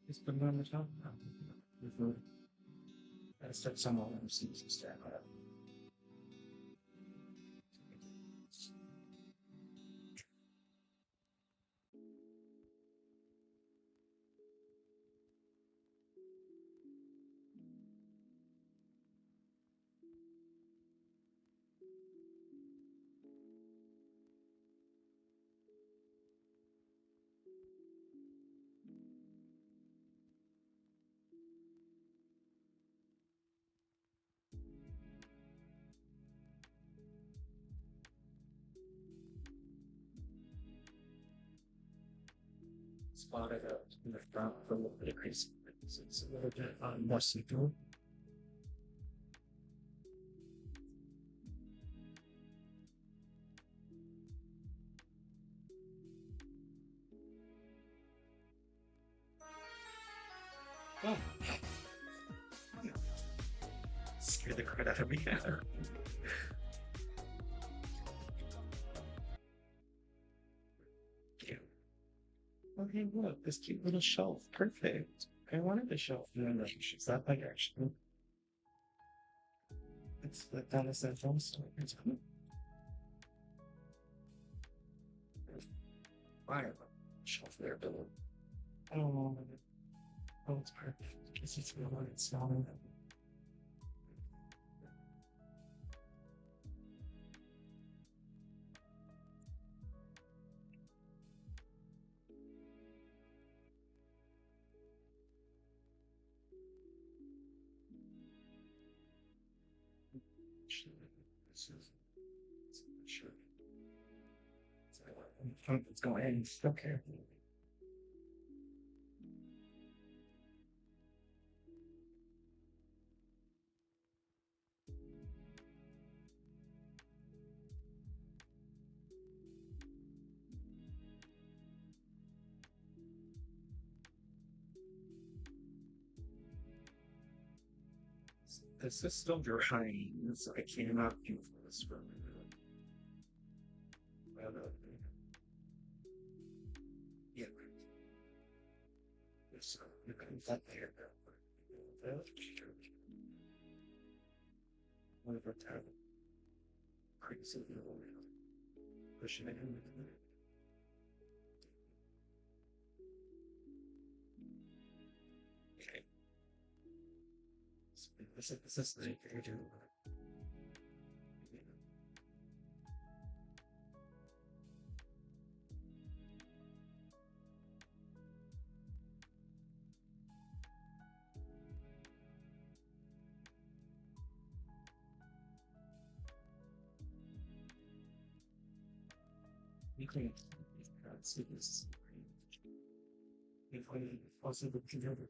Just put it on the top now. Before I start somewhere and see some stuff. Spotted out in the front for a little bit of crease. So it's a little bit more see-through. Oh. Scared the crap out of me. Cute. Okay, look, this cute little shelf. Perfect. I wanted a shelf. No, no, is that like actually? It's like down the central storage. Fire shelf there, Bill. Oh, oh, it's perfect. Guess it's real when it's smaller. This is sure. It's going in. Okay. This is still drying, so I cannot do this for a minute. Yeah. So you can that there. Whatever time. Crazy little pushing it in. Okay. So this is the thing to do. You can see this. If we also look together.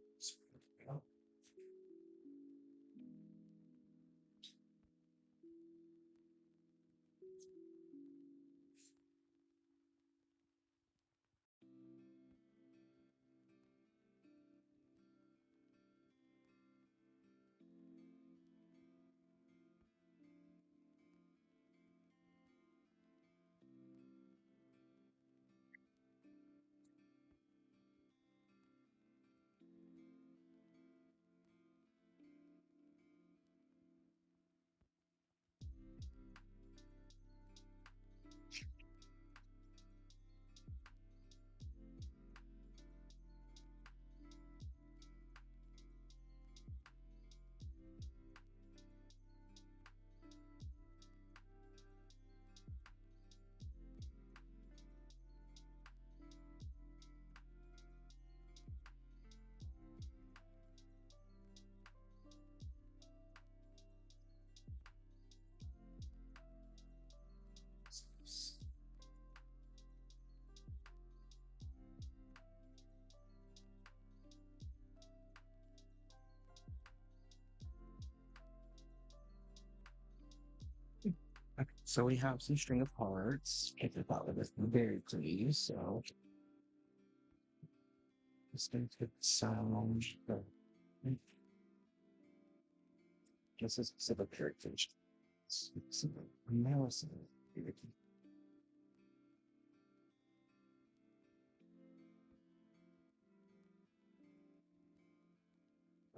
Okay, so we have some string of hearts. If you thought with this, very pleased. So just going to sound. This is specific heritage. Medicine.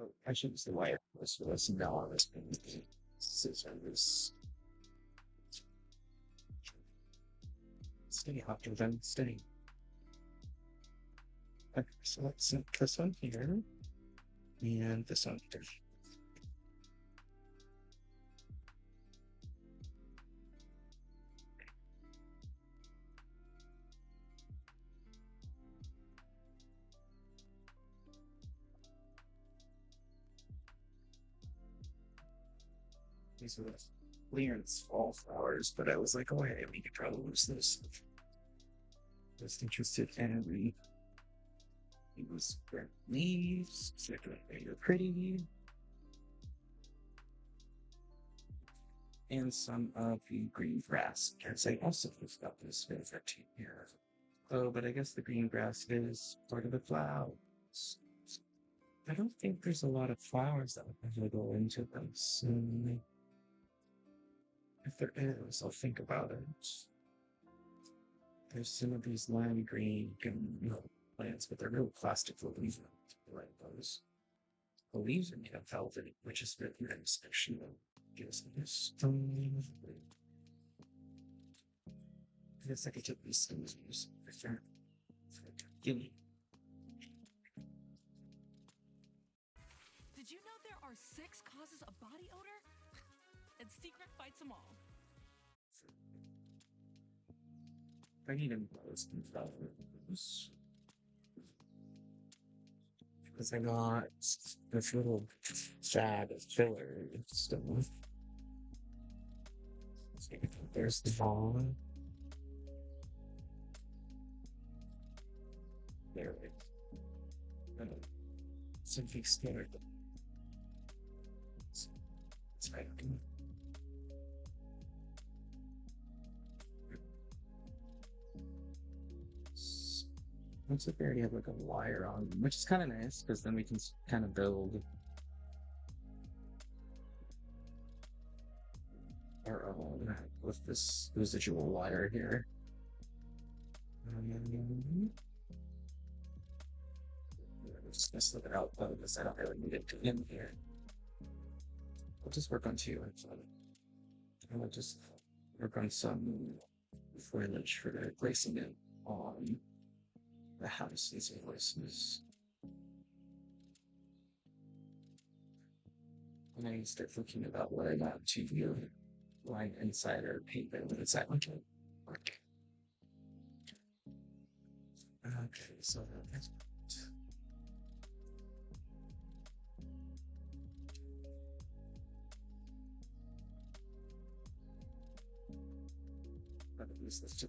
Oh, I should use the wire for this. No, I'm just going to scissors. Stay after them, stay. Okay, so let's set this one here. And this one here. These are the clearance fall flowers, but I was like, oh hey, we could probably use this. Just interested in use burnt leaves, so they're pretty. And some of the green grass, because I also got this for 2 years. Oh, but I guess the green grass is part of the flowers. I don't think there's a lot of flowers that would go into this. If there is, I'll think about it. There's some of these lime green plants, but they're real plastic leaves. Like those. The leaves are made of velvet, which is really nice, actually. Gives me this. I guess I could take these things and use them for sure. Gimme.
Did you know there are 6 causes of body odor? And Secret fights them all.
I need to close some flowers. Because I got this little sad filler stuff. There's the ball. There it is. Something scared. It's right. Looks like they already have like a wire on, which is kind of nice because then we can kind of build our own with this residual wire here. Just gonna slip it out though because I don't really need it to in here. We'll just work on 2 actually. And we'll just work on some foliage for placing it on the houses and places. And I start thinking about what I want to do, line inside or paint it inside. Okay. Okay, so that's use this to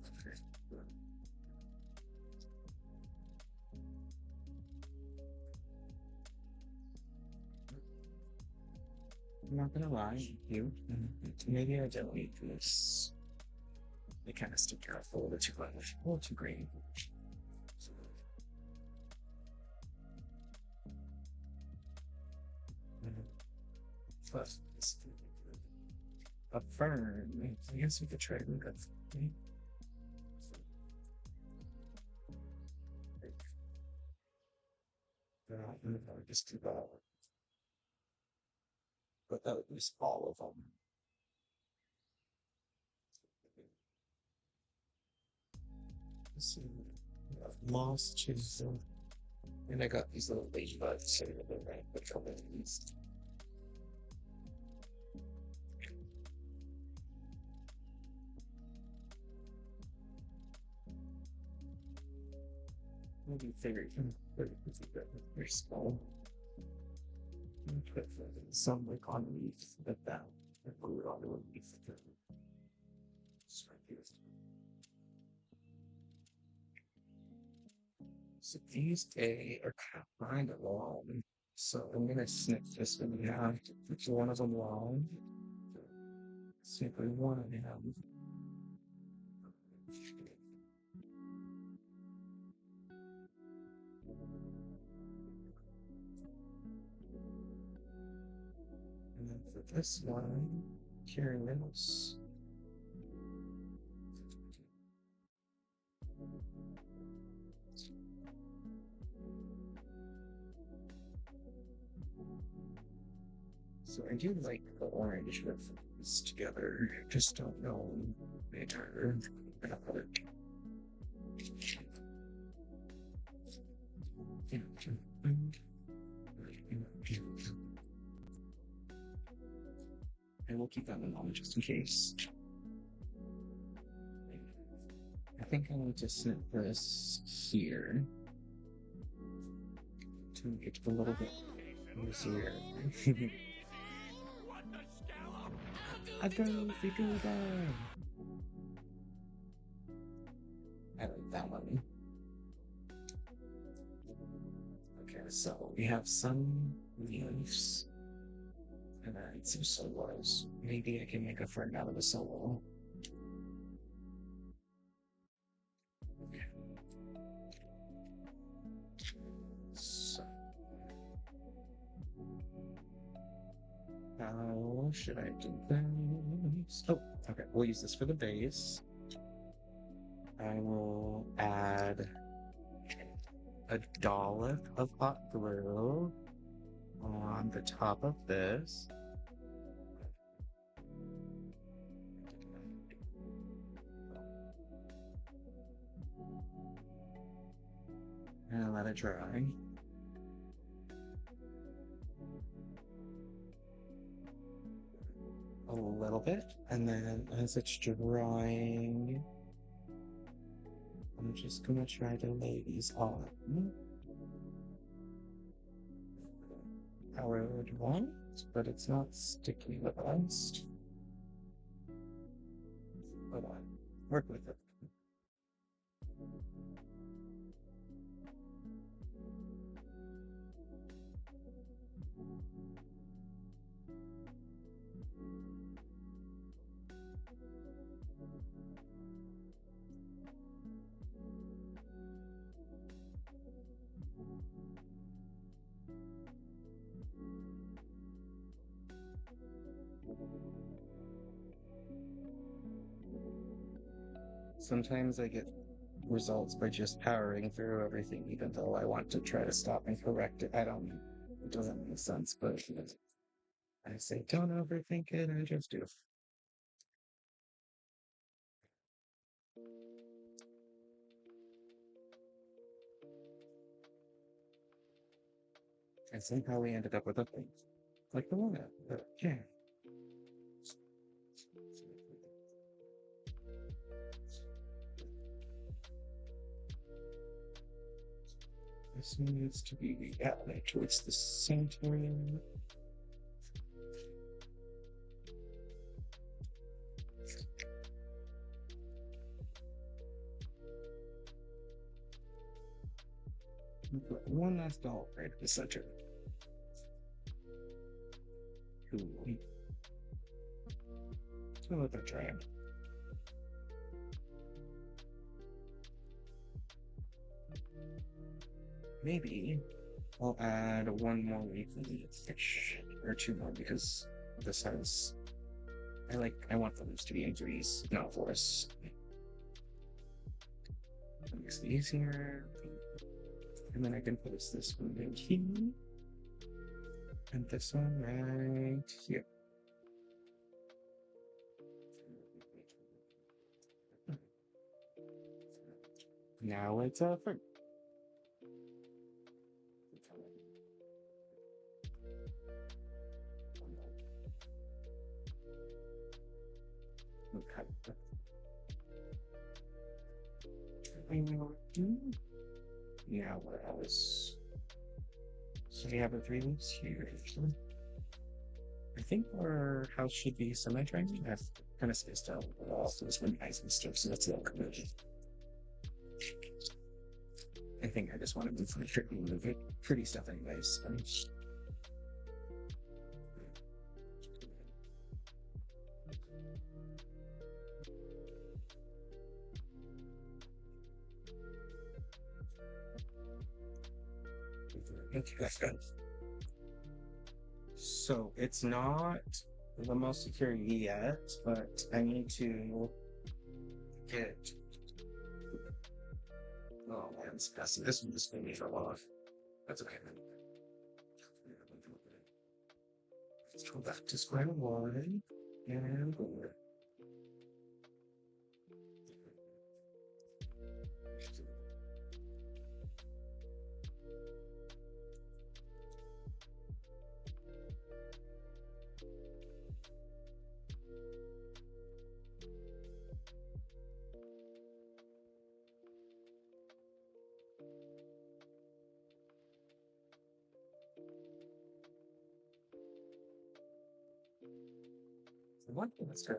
I'm not gonna lie, you. Maybe I don't need this. They kind of stick out a little bit too much, a little too green. Plus, a fern. I guess we could try to do that. Just do that. But that would use all of them. Let's see. We have moss, cheese, and I got these little ladybugs sitting in the right, which are these. Maybe figure you can put it very small. Put some like on leaf like that. And glue it onto a leaf. So these are kind of long. So I'm gonna snip this one in half. Put one of them long. See if we want to have. And then for this one, curious. So I do like the orange with this together. Just don't know later. And we'll keep that in mind just in case. I think I need to snip this here to make it a little bit easier. I go figure. I like that one. Okay, so we have some leaves and then some solos. Maybe I can make a friend out of a solo. Okay. So, how should I do this? Oh, okay. We'll use this for the base. I will add a dollop of hot glue on the top of this. And let it dry. A little bit, and then as it's drying, I'm just gonna try to lay these on. How I would want, but it's not sticky the best. Hold on, work with it. Sometimes I get results by just powering through everything, even though I want to try to stop and correct it. It doesn't make sense, but I say don't overthink it, I just do. And somehow we ended up with a thing. Like the one that, yeah. This needs to be added towards the center. Put one last doll right at the center. Cool. So let that dry out. Maybe I'll add one more leaf or two more because this has. I want the leaves to be in trees, not forests. That makes it easier. And then I can place this one right here. And this one right here. Now it's a fruit. Okay. Now what else? So we have our 3 leaves here. I think our house should be semi-triangular. I've kind of spaced out also this one nice and stuff, so that's a little good. I think I just want to move it pretty stuff anyways. Okay, that's good. So it's not the most secure yet, but I need to get. Oh man, it's messy. This one just made me fell off. That's okay. Let's go back to square one and over. One thing that's good.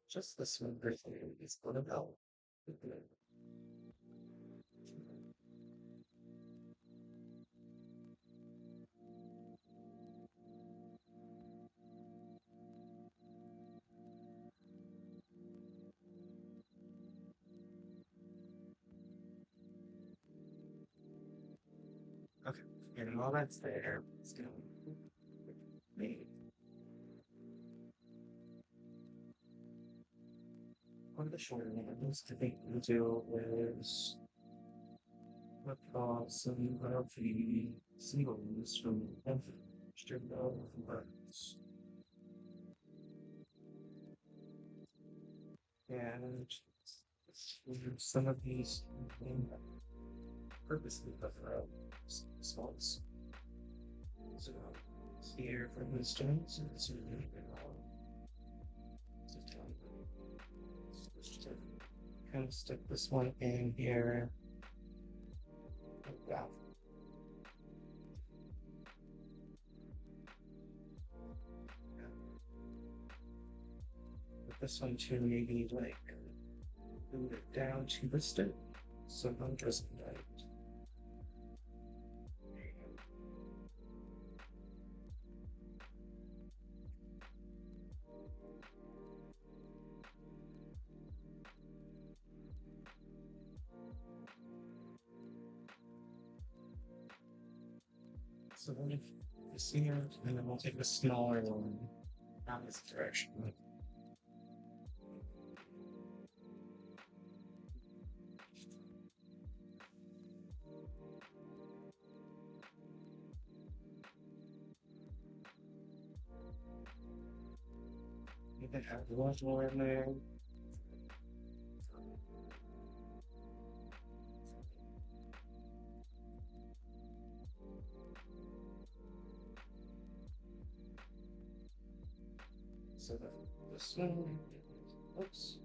Just this one briefly is what about? Okay, and while that's there, it's gonna be one of the shorter ones I think we'll do is what some of the singles from stripped out of words. And some of these purposely cover out songs. So here for the stones, it's just to kind of stick this one in here. Wow. But this one too, maybe like move it down to the stick so one doesn't die. So then if you see here, and then we'll take a smaller one down this direction. You can have one more in there. So that this one, oops.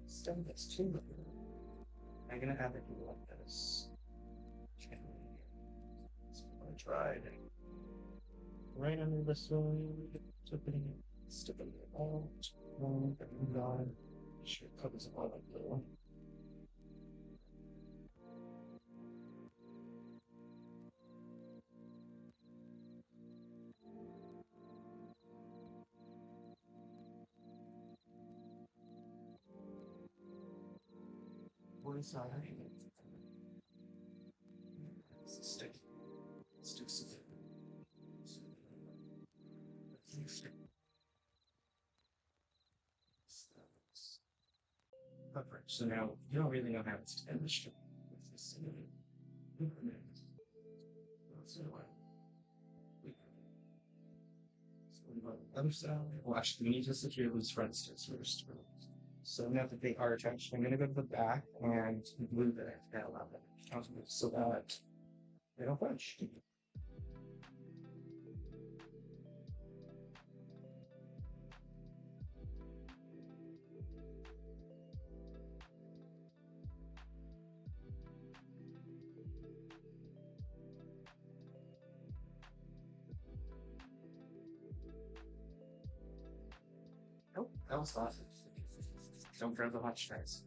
Stem this too. I'm gonna have it like this. So I'm gonna try it right under this one, sticking it out, and on. Sure it covers all of the one. One side. Stick. Stick some. Coverage. So now you don't really know how it's finished. Other side. Well, actually, we need to secure these front sticks first. So now that they are attached, I'm going to go to the back and glue the hell out of it so that they don't budge. Nope, that was awesome. Don't grab the hot strings.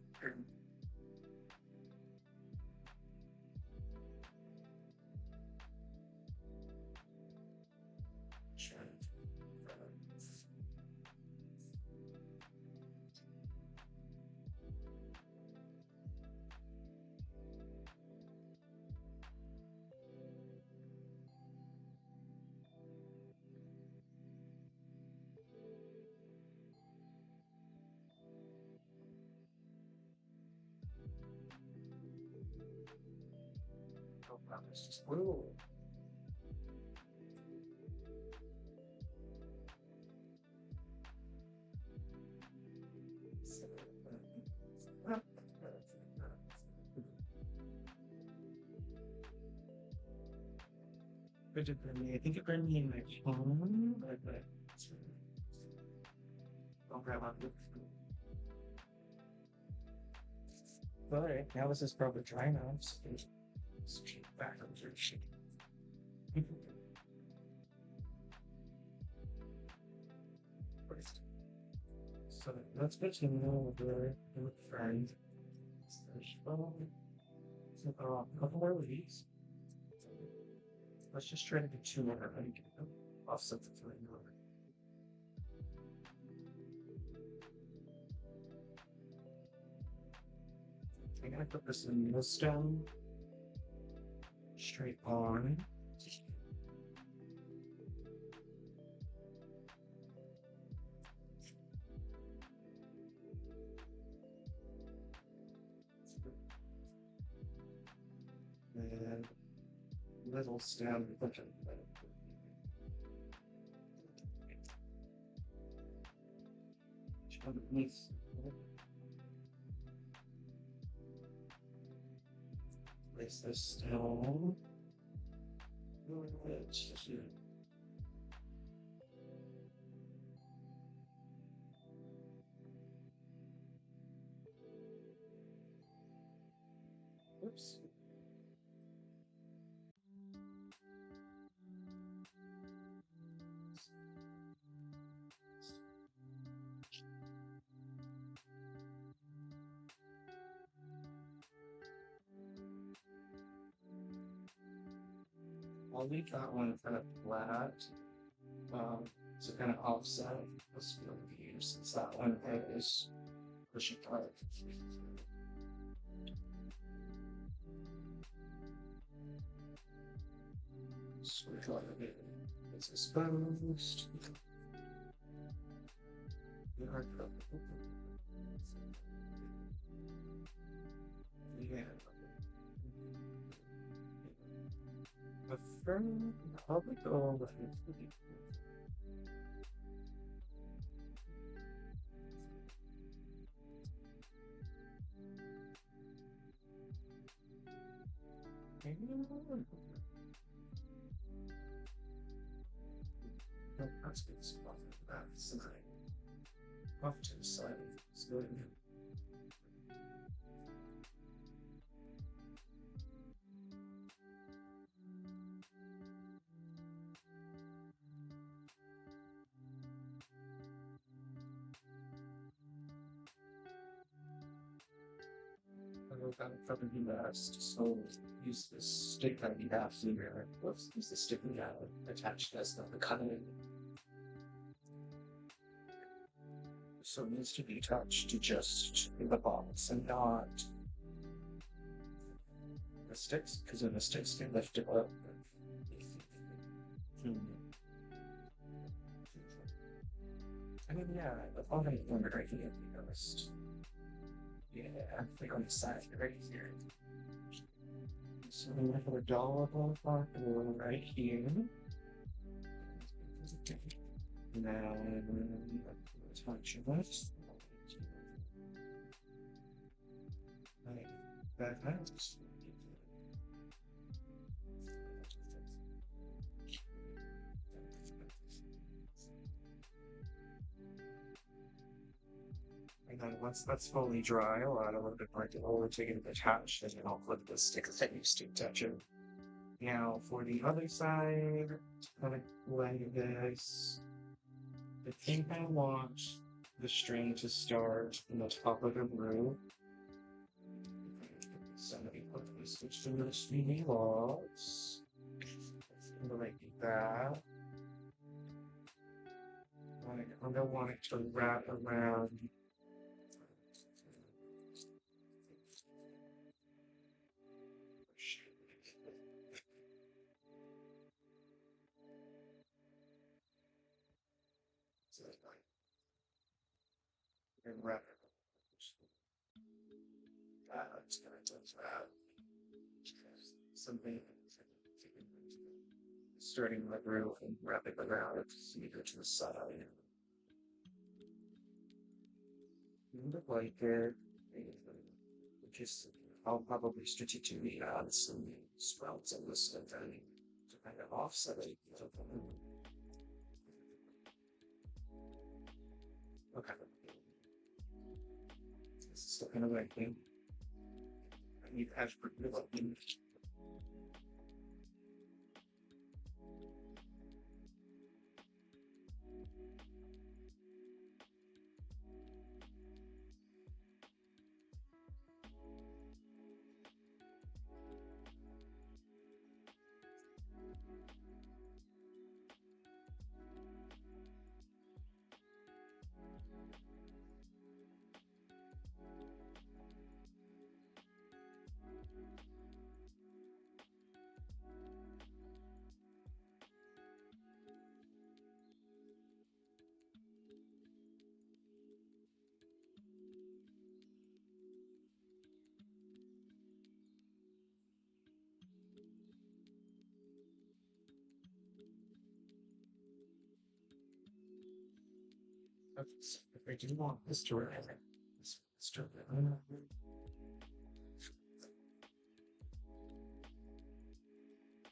Wow, it's just blue. Did it bring me? I think it bring me in my phone. I'll grab on it. But now this is probably dry now. So let's check back on your sheet. So let's continue with the friend. So, a couple more leaves. Let's just try to do 2 more. I think offset the 3 more. I'm gonna put this in the stem, straight on. And little stem. Underneath. Place this down. Oops. I'll leave that one kind of flat, to kind of offset this field of view since that one is pushing hard. Switch on a bit. It's exposed. Yeah. A firm public goal with that's good stuff. That's nice. Off to the side. It's good. Probably best. So use this stick that we have here. Let's use the stick we have attached as the cutting. So it needs to be attached to just the box and not the sticks, because then the sticks can lift it up. I mean, yeah, the bottom one right here, be honest. Yeah, like on the side right here. So I'm gonna put a dollar ballpark right here. Now touch this. Like that helps. And then once that's fully dry, I'll add a little bit more glue to get it attached, and then I'll flip the stick that used to touch it. Now for the other side, kind of like this. I think I want the string to start in the top of the groove. So let me put this to the stringy logs. Like that. I don't want it to wrap around. And wrap it. That's gonna touch that. Something starting the roof and wrapping around it either to the side. Look like it. Just I'll probably strategically add some sprouts in this and then to kind of offset it. Okay. This is the kind of like thing. I need hash pretty good. If I do want this to run, let's start that.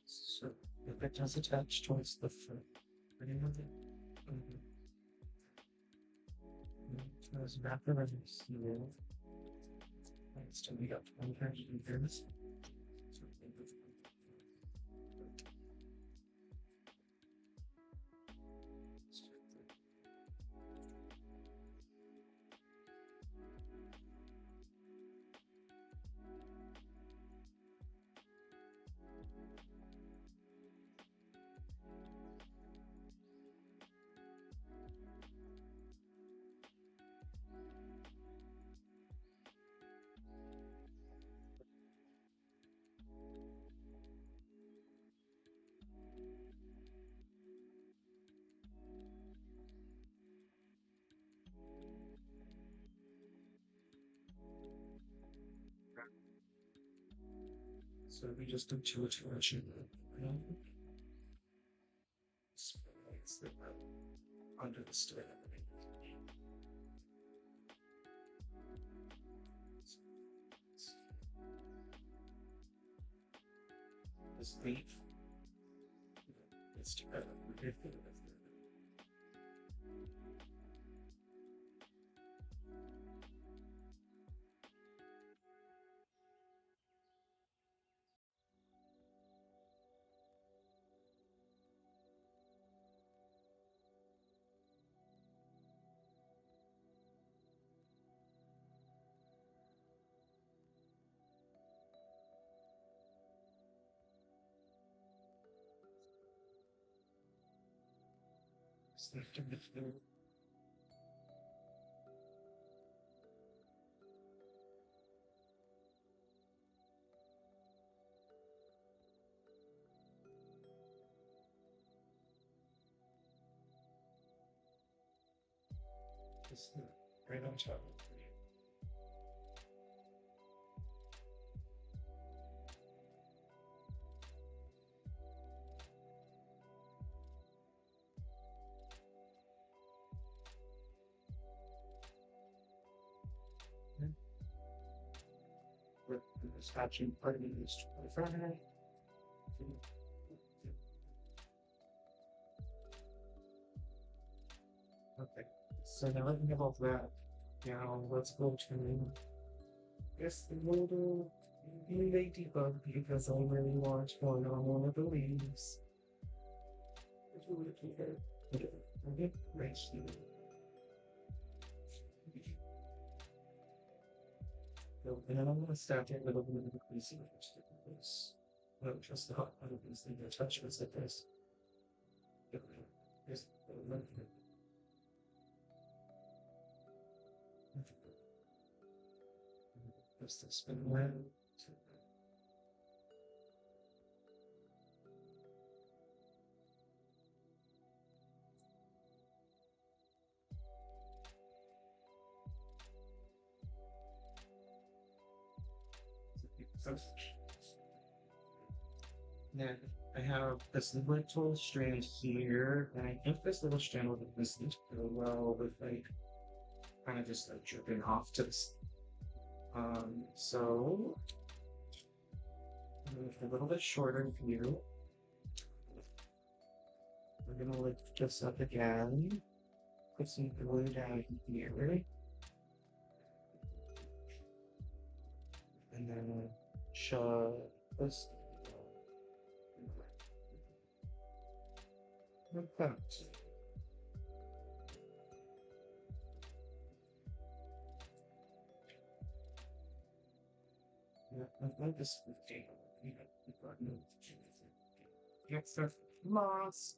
So if it does attach towards the front, as wrapper as you see it, still we got 25 meters. So we just do two iteration. Under the stair. This leaf. It's together. Just right on top. With the statue part of the front. Okay, so now let me get off that. Now let's go to this little ladybug because I really want one on one of the leaves. Okay, right here. And then I'm going to stack it with a little bit of greasy vegetables. Not just the hot items that you touch with this. Here's the just to spin around. Then I have this little strand here, and I think this little strand will be missing really well with like kind of just like dripping off to this. So make it a little bit shorter here. We're gonna lift this up again. Put some glue down here. And then shove this like that. Yeah, I like this. Get some moss.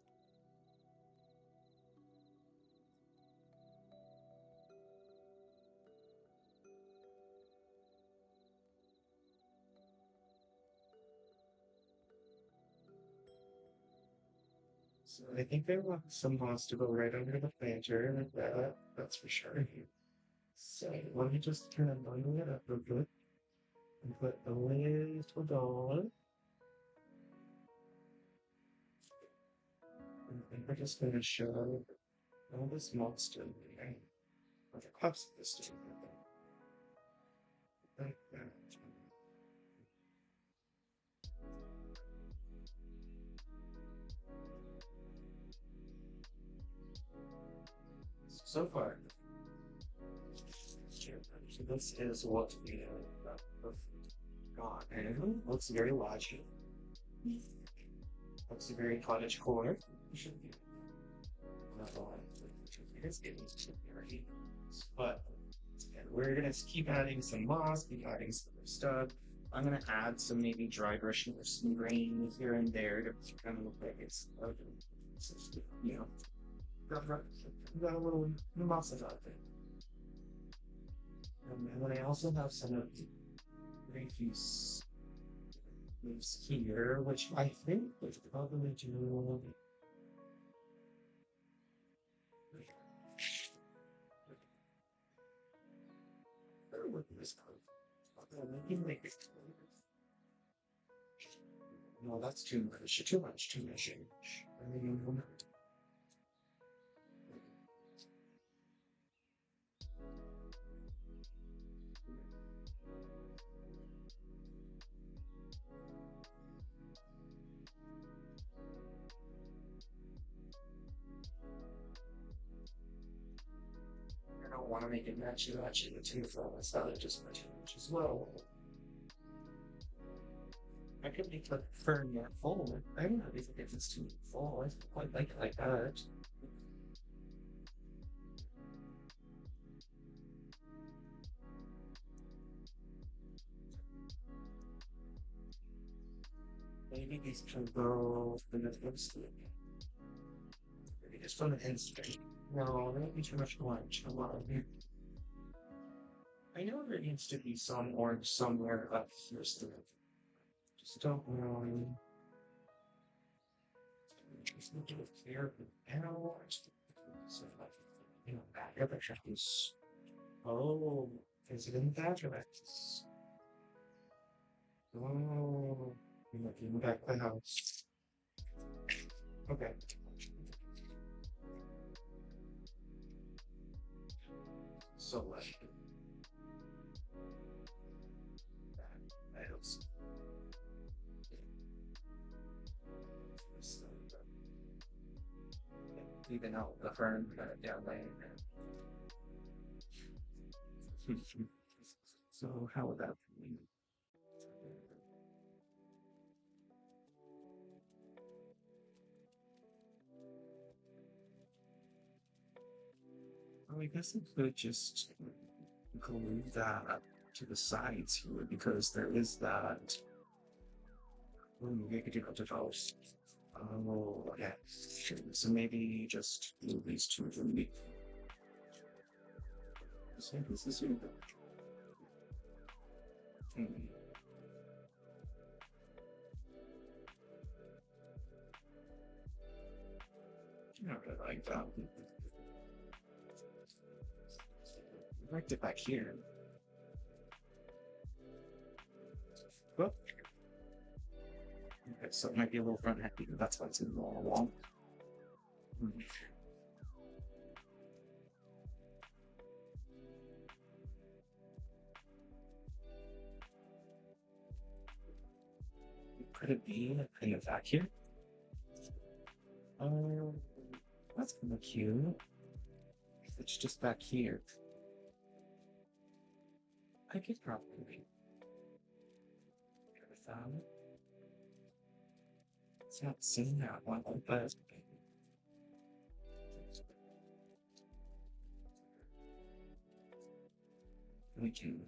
So I think I want some moss to go right under the planter like that. That's for sure. So let me just kind of bundle it up real good and put a little dollar. And I think we're just gonna shove all this moss in there. Or the cups of this in there. Like that. So far. So this is what we have got, and looks very logical. Looks very cottagecore. But we're gonna keep adding some moss, keep adding some other stuff. I'm gonna add some maybe dry brushing or some grain here and there to kind of look like it's you know, got a little moss about it. And then I also have some of the refuse leaves here, which I think would probably do. With this part. Maybe no, that's too much. Too much. Too much. I don't want to make it matchy the two for myself, just match as well. I could make the fern more full. I don't know if it's too full. I quite like it like that. Maybe these can go in the instant. Maybe just on the instant. No, there won't be too much orange. A lot of it. I know there needs to be some orange somewhere up here still. Just don't know. Just look at it clear and orange. So, you know, back up is. Oh, is it in the back of it? Oh, you're looking back the house. Okay. So that helps. Even out the fern down there. So how would that be? Well, I guess I could just glue that up to the sides here because there is that. We could do that to those. Oh, yeah. So maybe just do these two for me. So this is really good. Not really like that. I liked it back here. Well, Okay, so it might be a little front heavy, but that's why it's in the wall. Hmm. Could it be in the vacuum? Um, that's kind of cute. It's just back here. I could probably get without it. It's not seen that one, but we can.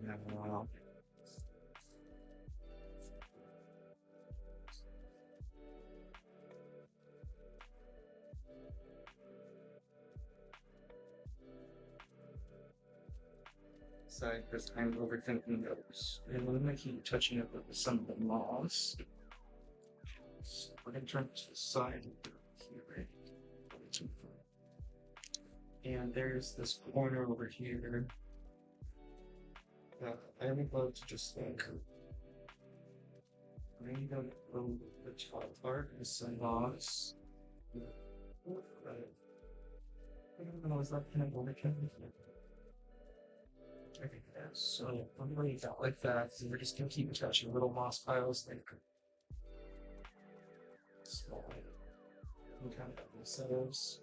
Yeah, well, side because I'm overthinking those. And I'm gonna keep touching it with some of the moss. So we're gonna turn to the side here, right? And there's this corner over here that I would love to just like bring down the top part with some moss. I don't know, is that kind of overkill? I think it is. So I'm going to like that. And we're just gonna keep touching little moss piles like small and kind of themselves.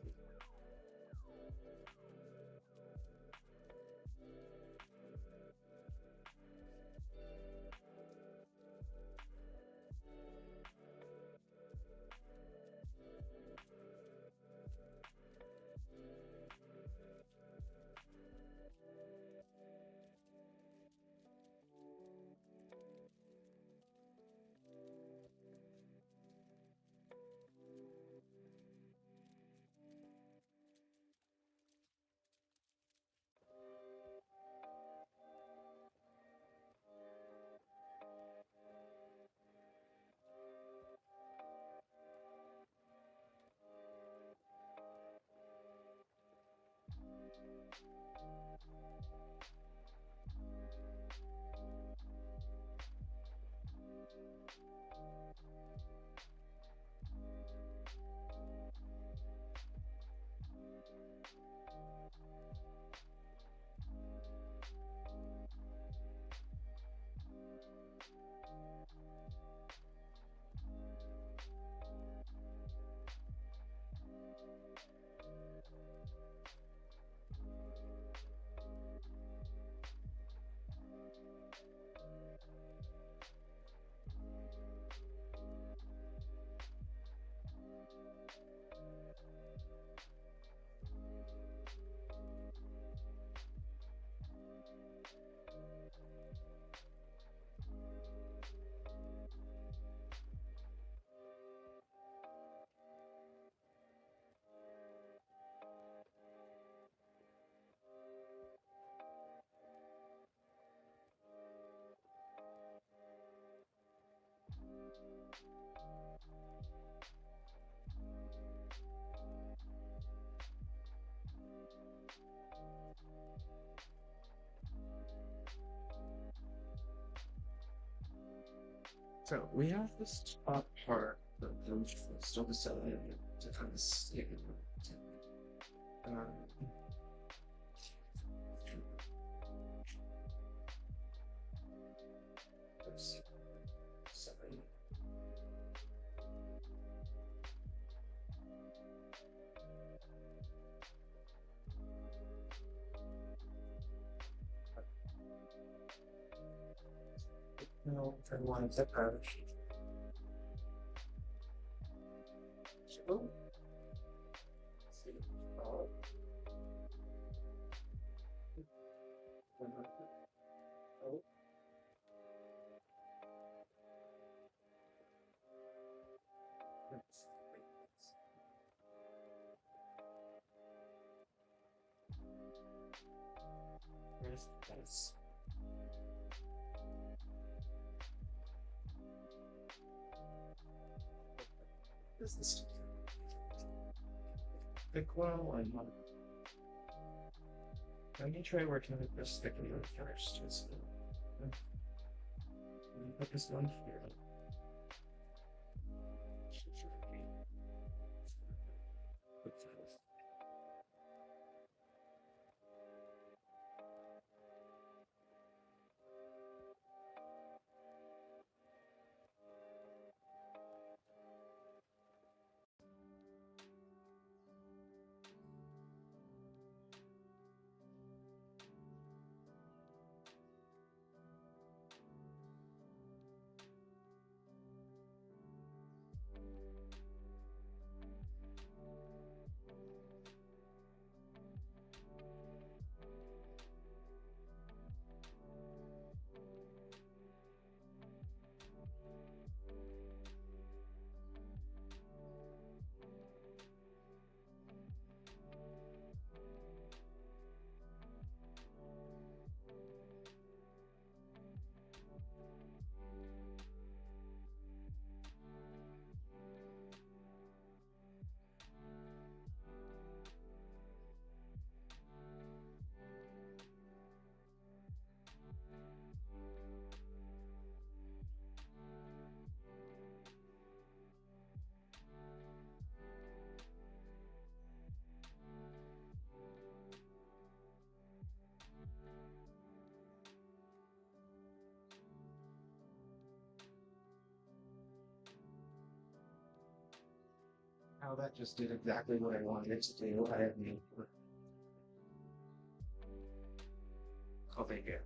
So we have this top part that we're still deciding to kind of stick it. Oops. Sorry. No, I wanted to approach. So, see. Oh. Oh. There's this. Is this thick well? Let me try working with this thicker one first. Let me put this one here. How that just did exactly what I wanted it to do. I have no. Oh, thank you.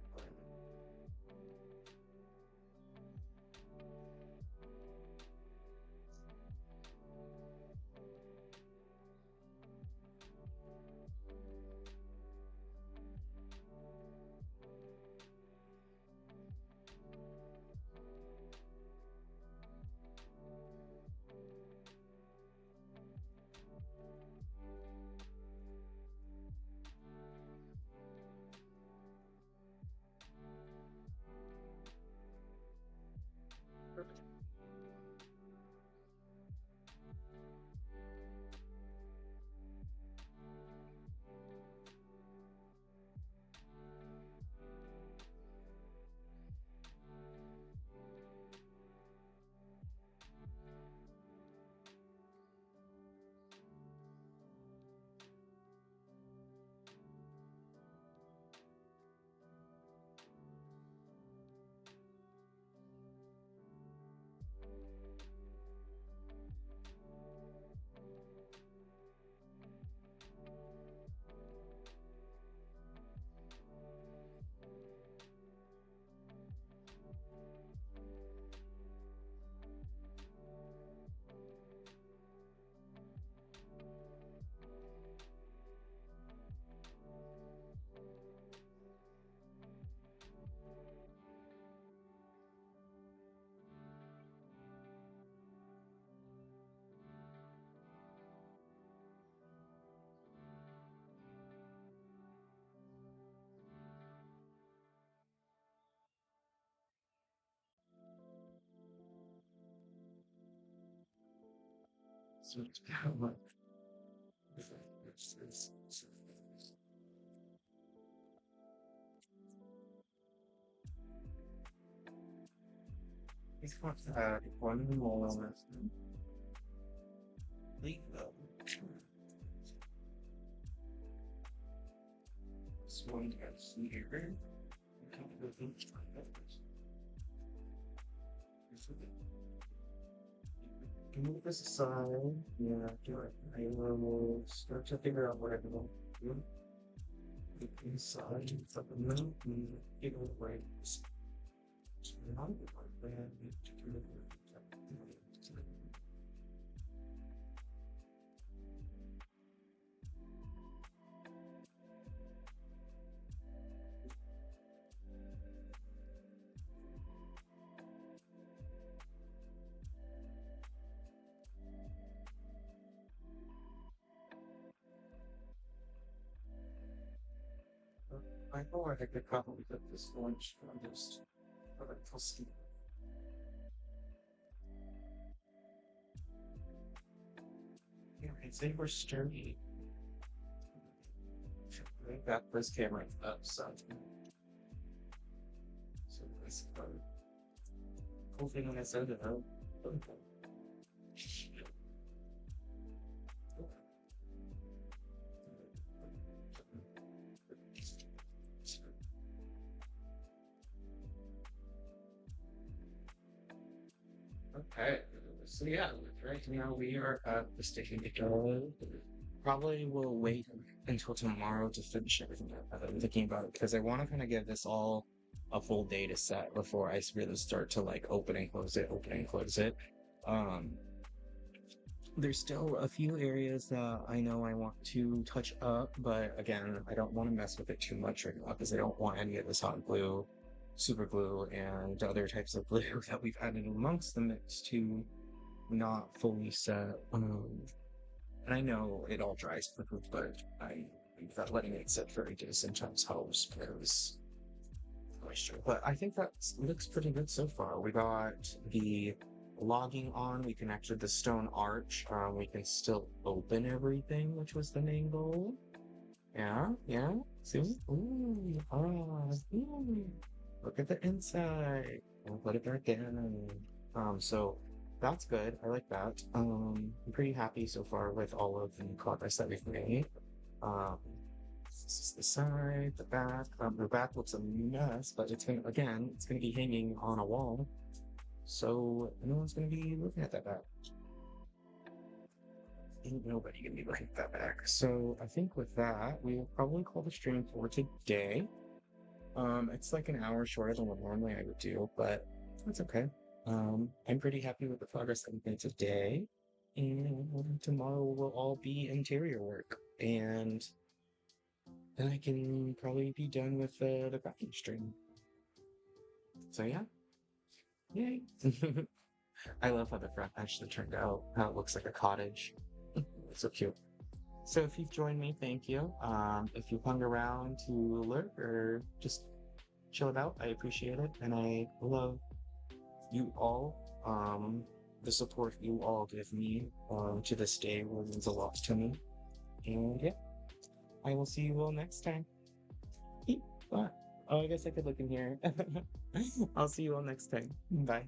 Perfect. So it's how much? It's got one more. Leave this one goes here. Move this aside. Yeah, do it. I will start to figure out what I want to do. Inside, it's up in the middle, and get away. Not like that. I know I could probably put this lunch on just a little steam. I'd say we're sturdy. We've got this camera up, so this cool thing when I said it. Okay, so yeah, right now we are at the station to go. Probably will wait until tomorrow to finish everything I'm thinking about it because I want to kind of give this all a full data set before I really start to like open and close it, open and close it. Um, there's still a few areas that I know I want to touch up, but again, I don't want to mess with it too much right now because I don't want any of this hot glue, super glue, and other types of glue that we've added amongst the mix to not fully set. And I know it all dries quickly, but I think that letting it sit for ages sometimes helps because moisture. But I think that looks pretty good so far. We got the logging on, we connected the stone arch, we can still open everything, which was the main goal. Yeah, see? Ooh, look at the inside. We'll put it back in. So that's good. I like that. I'm pretty happy so far with all of the progress that we've made. This is the side, the back. The back looks a mess, but it's gonna be hanging on a wall. So no one's gonna be looking at that back. Ain't nobody gonna be looking at that back. So I think with that, we will probably call the stream for today. It's like an hour shorter than what normally I would do, but that's okay. I'm pretty happy with the progress that we've made today. And tomorrow will all be interior work. And then I can probably be done with the crafting stream. So yeah. Yay. I love how the front actually turned out. How it looks like a cottage. It's so cute. So if you've joined me, thank you. If you've hung around to lurk or just chill about, I appreciate it. And I love you all. The support you all give me to this day means a lot to me. And yeah, I will see you all next time. Bye. Oh, I guess I could look in here. I'll see you all next time. Bye.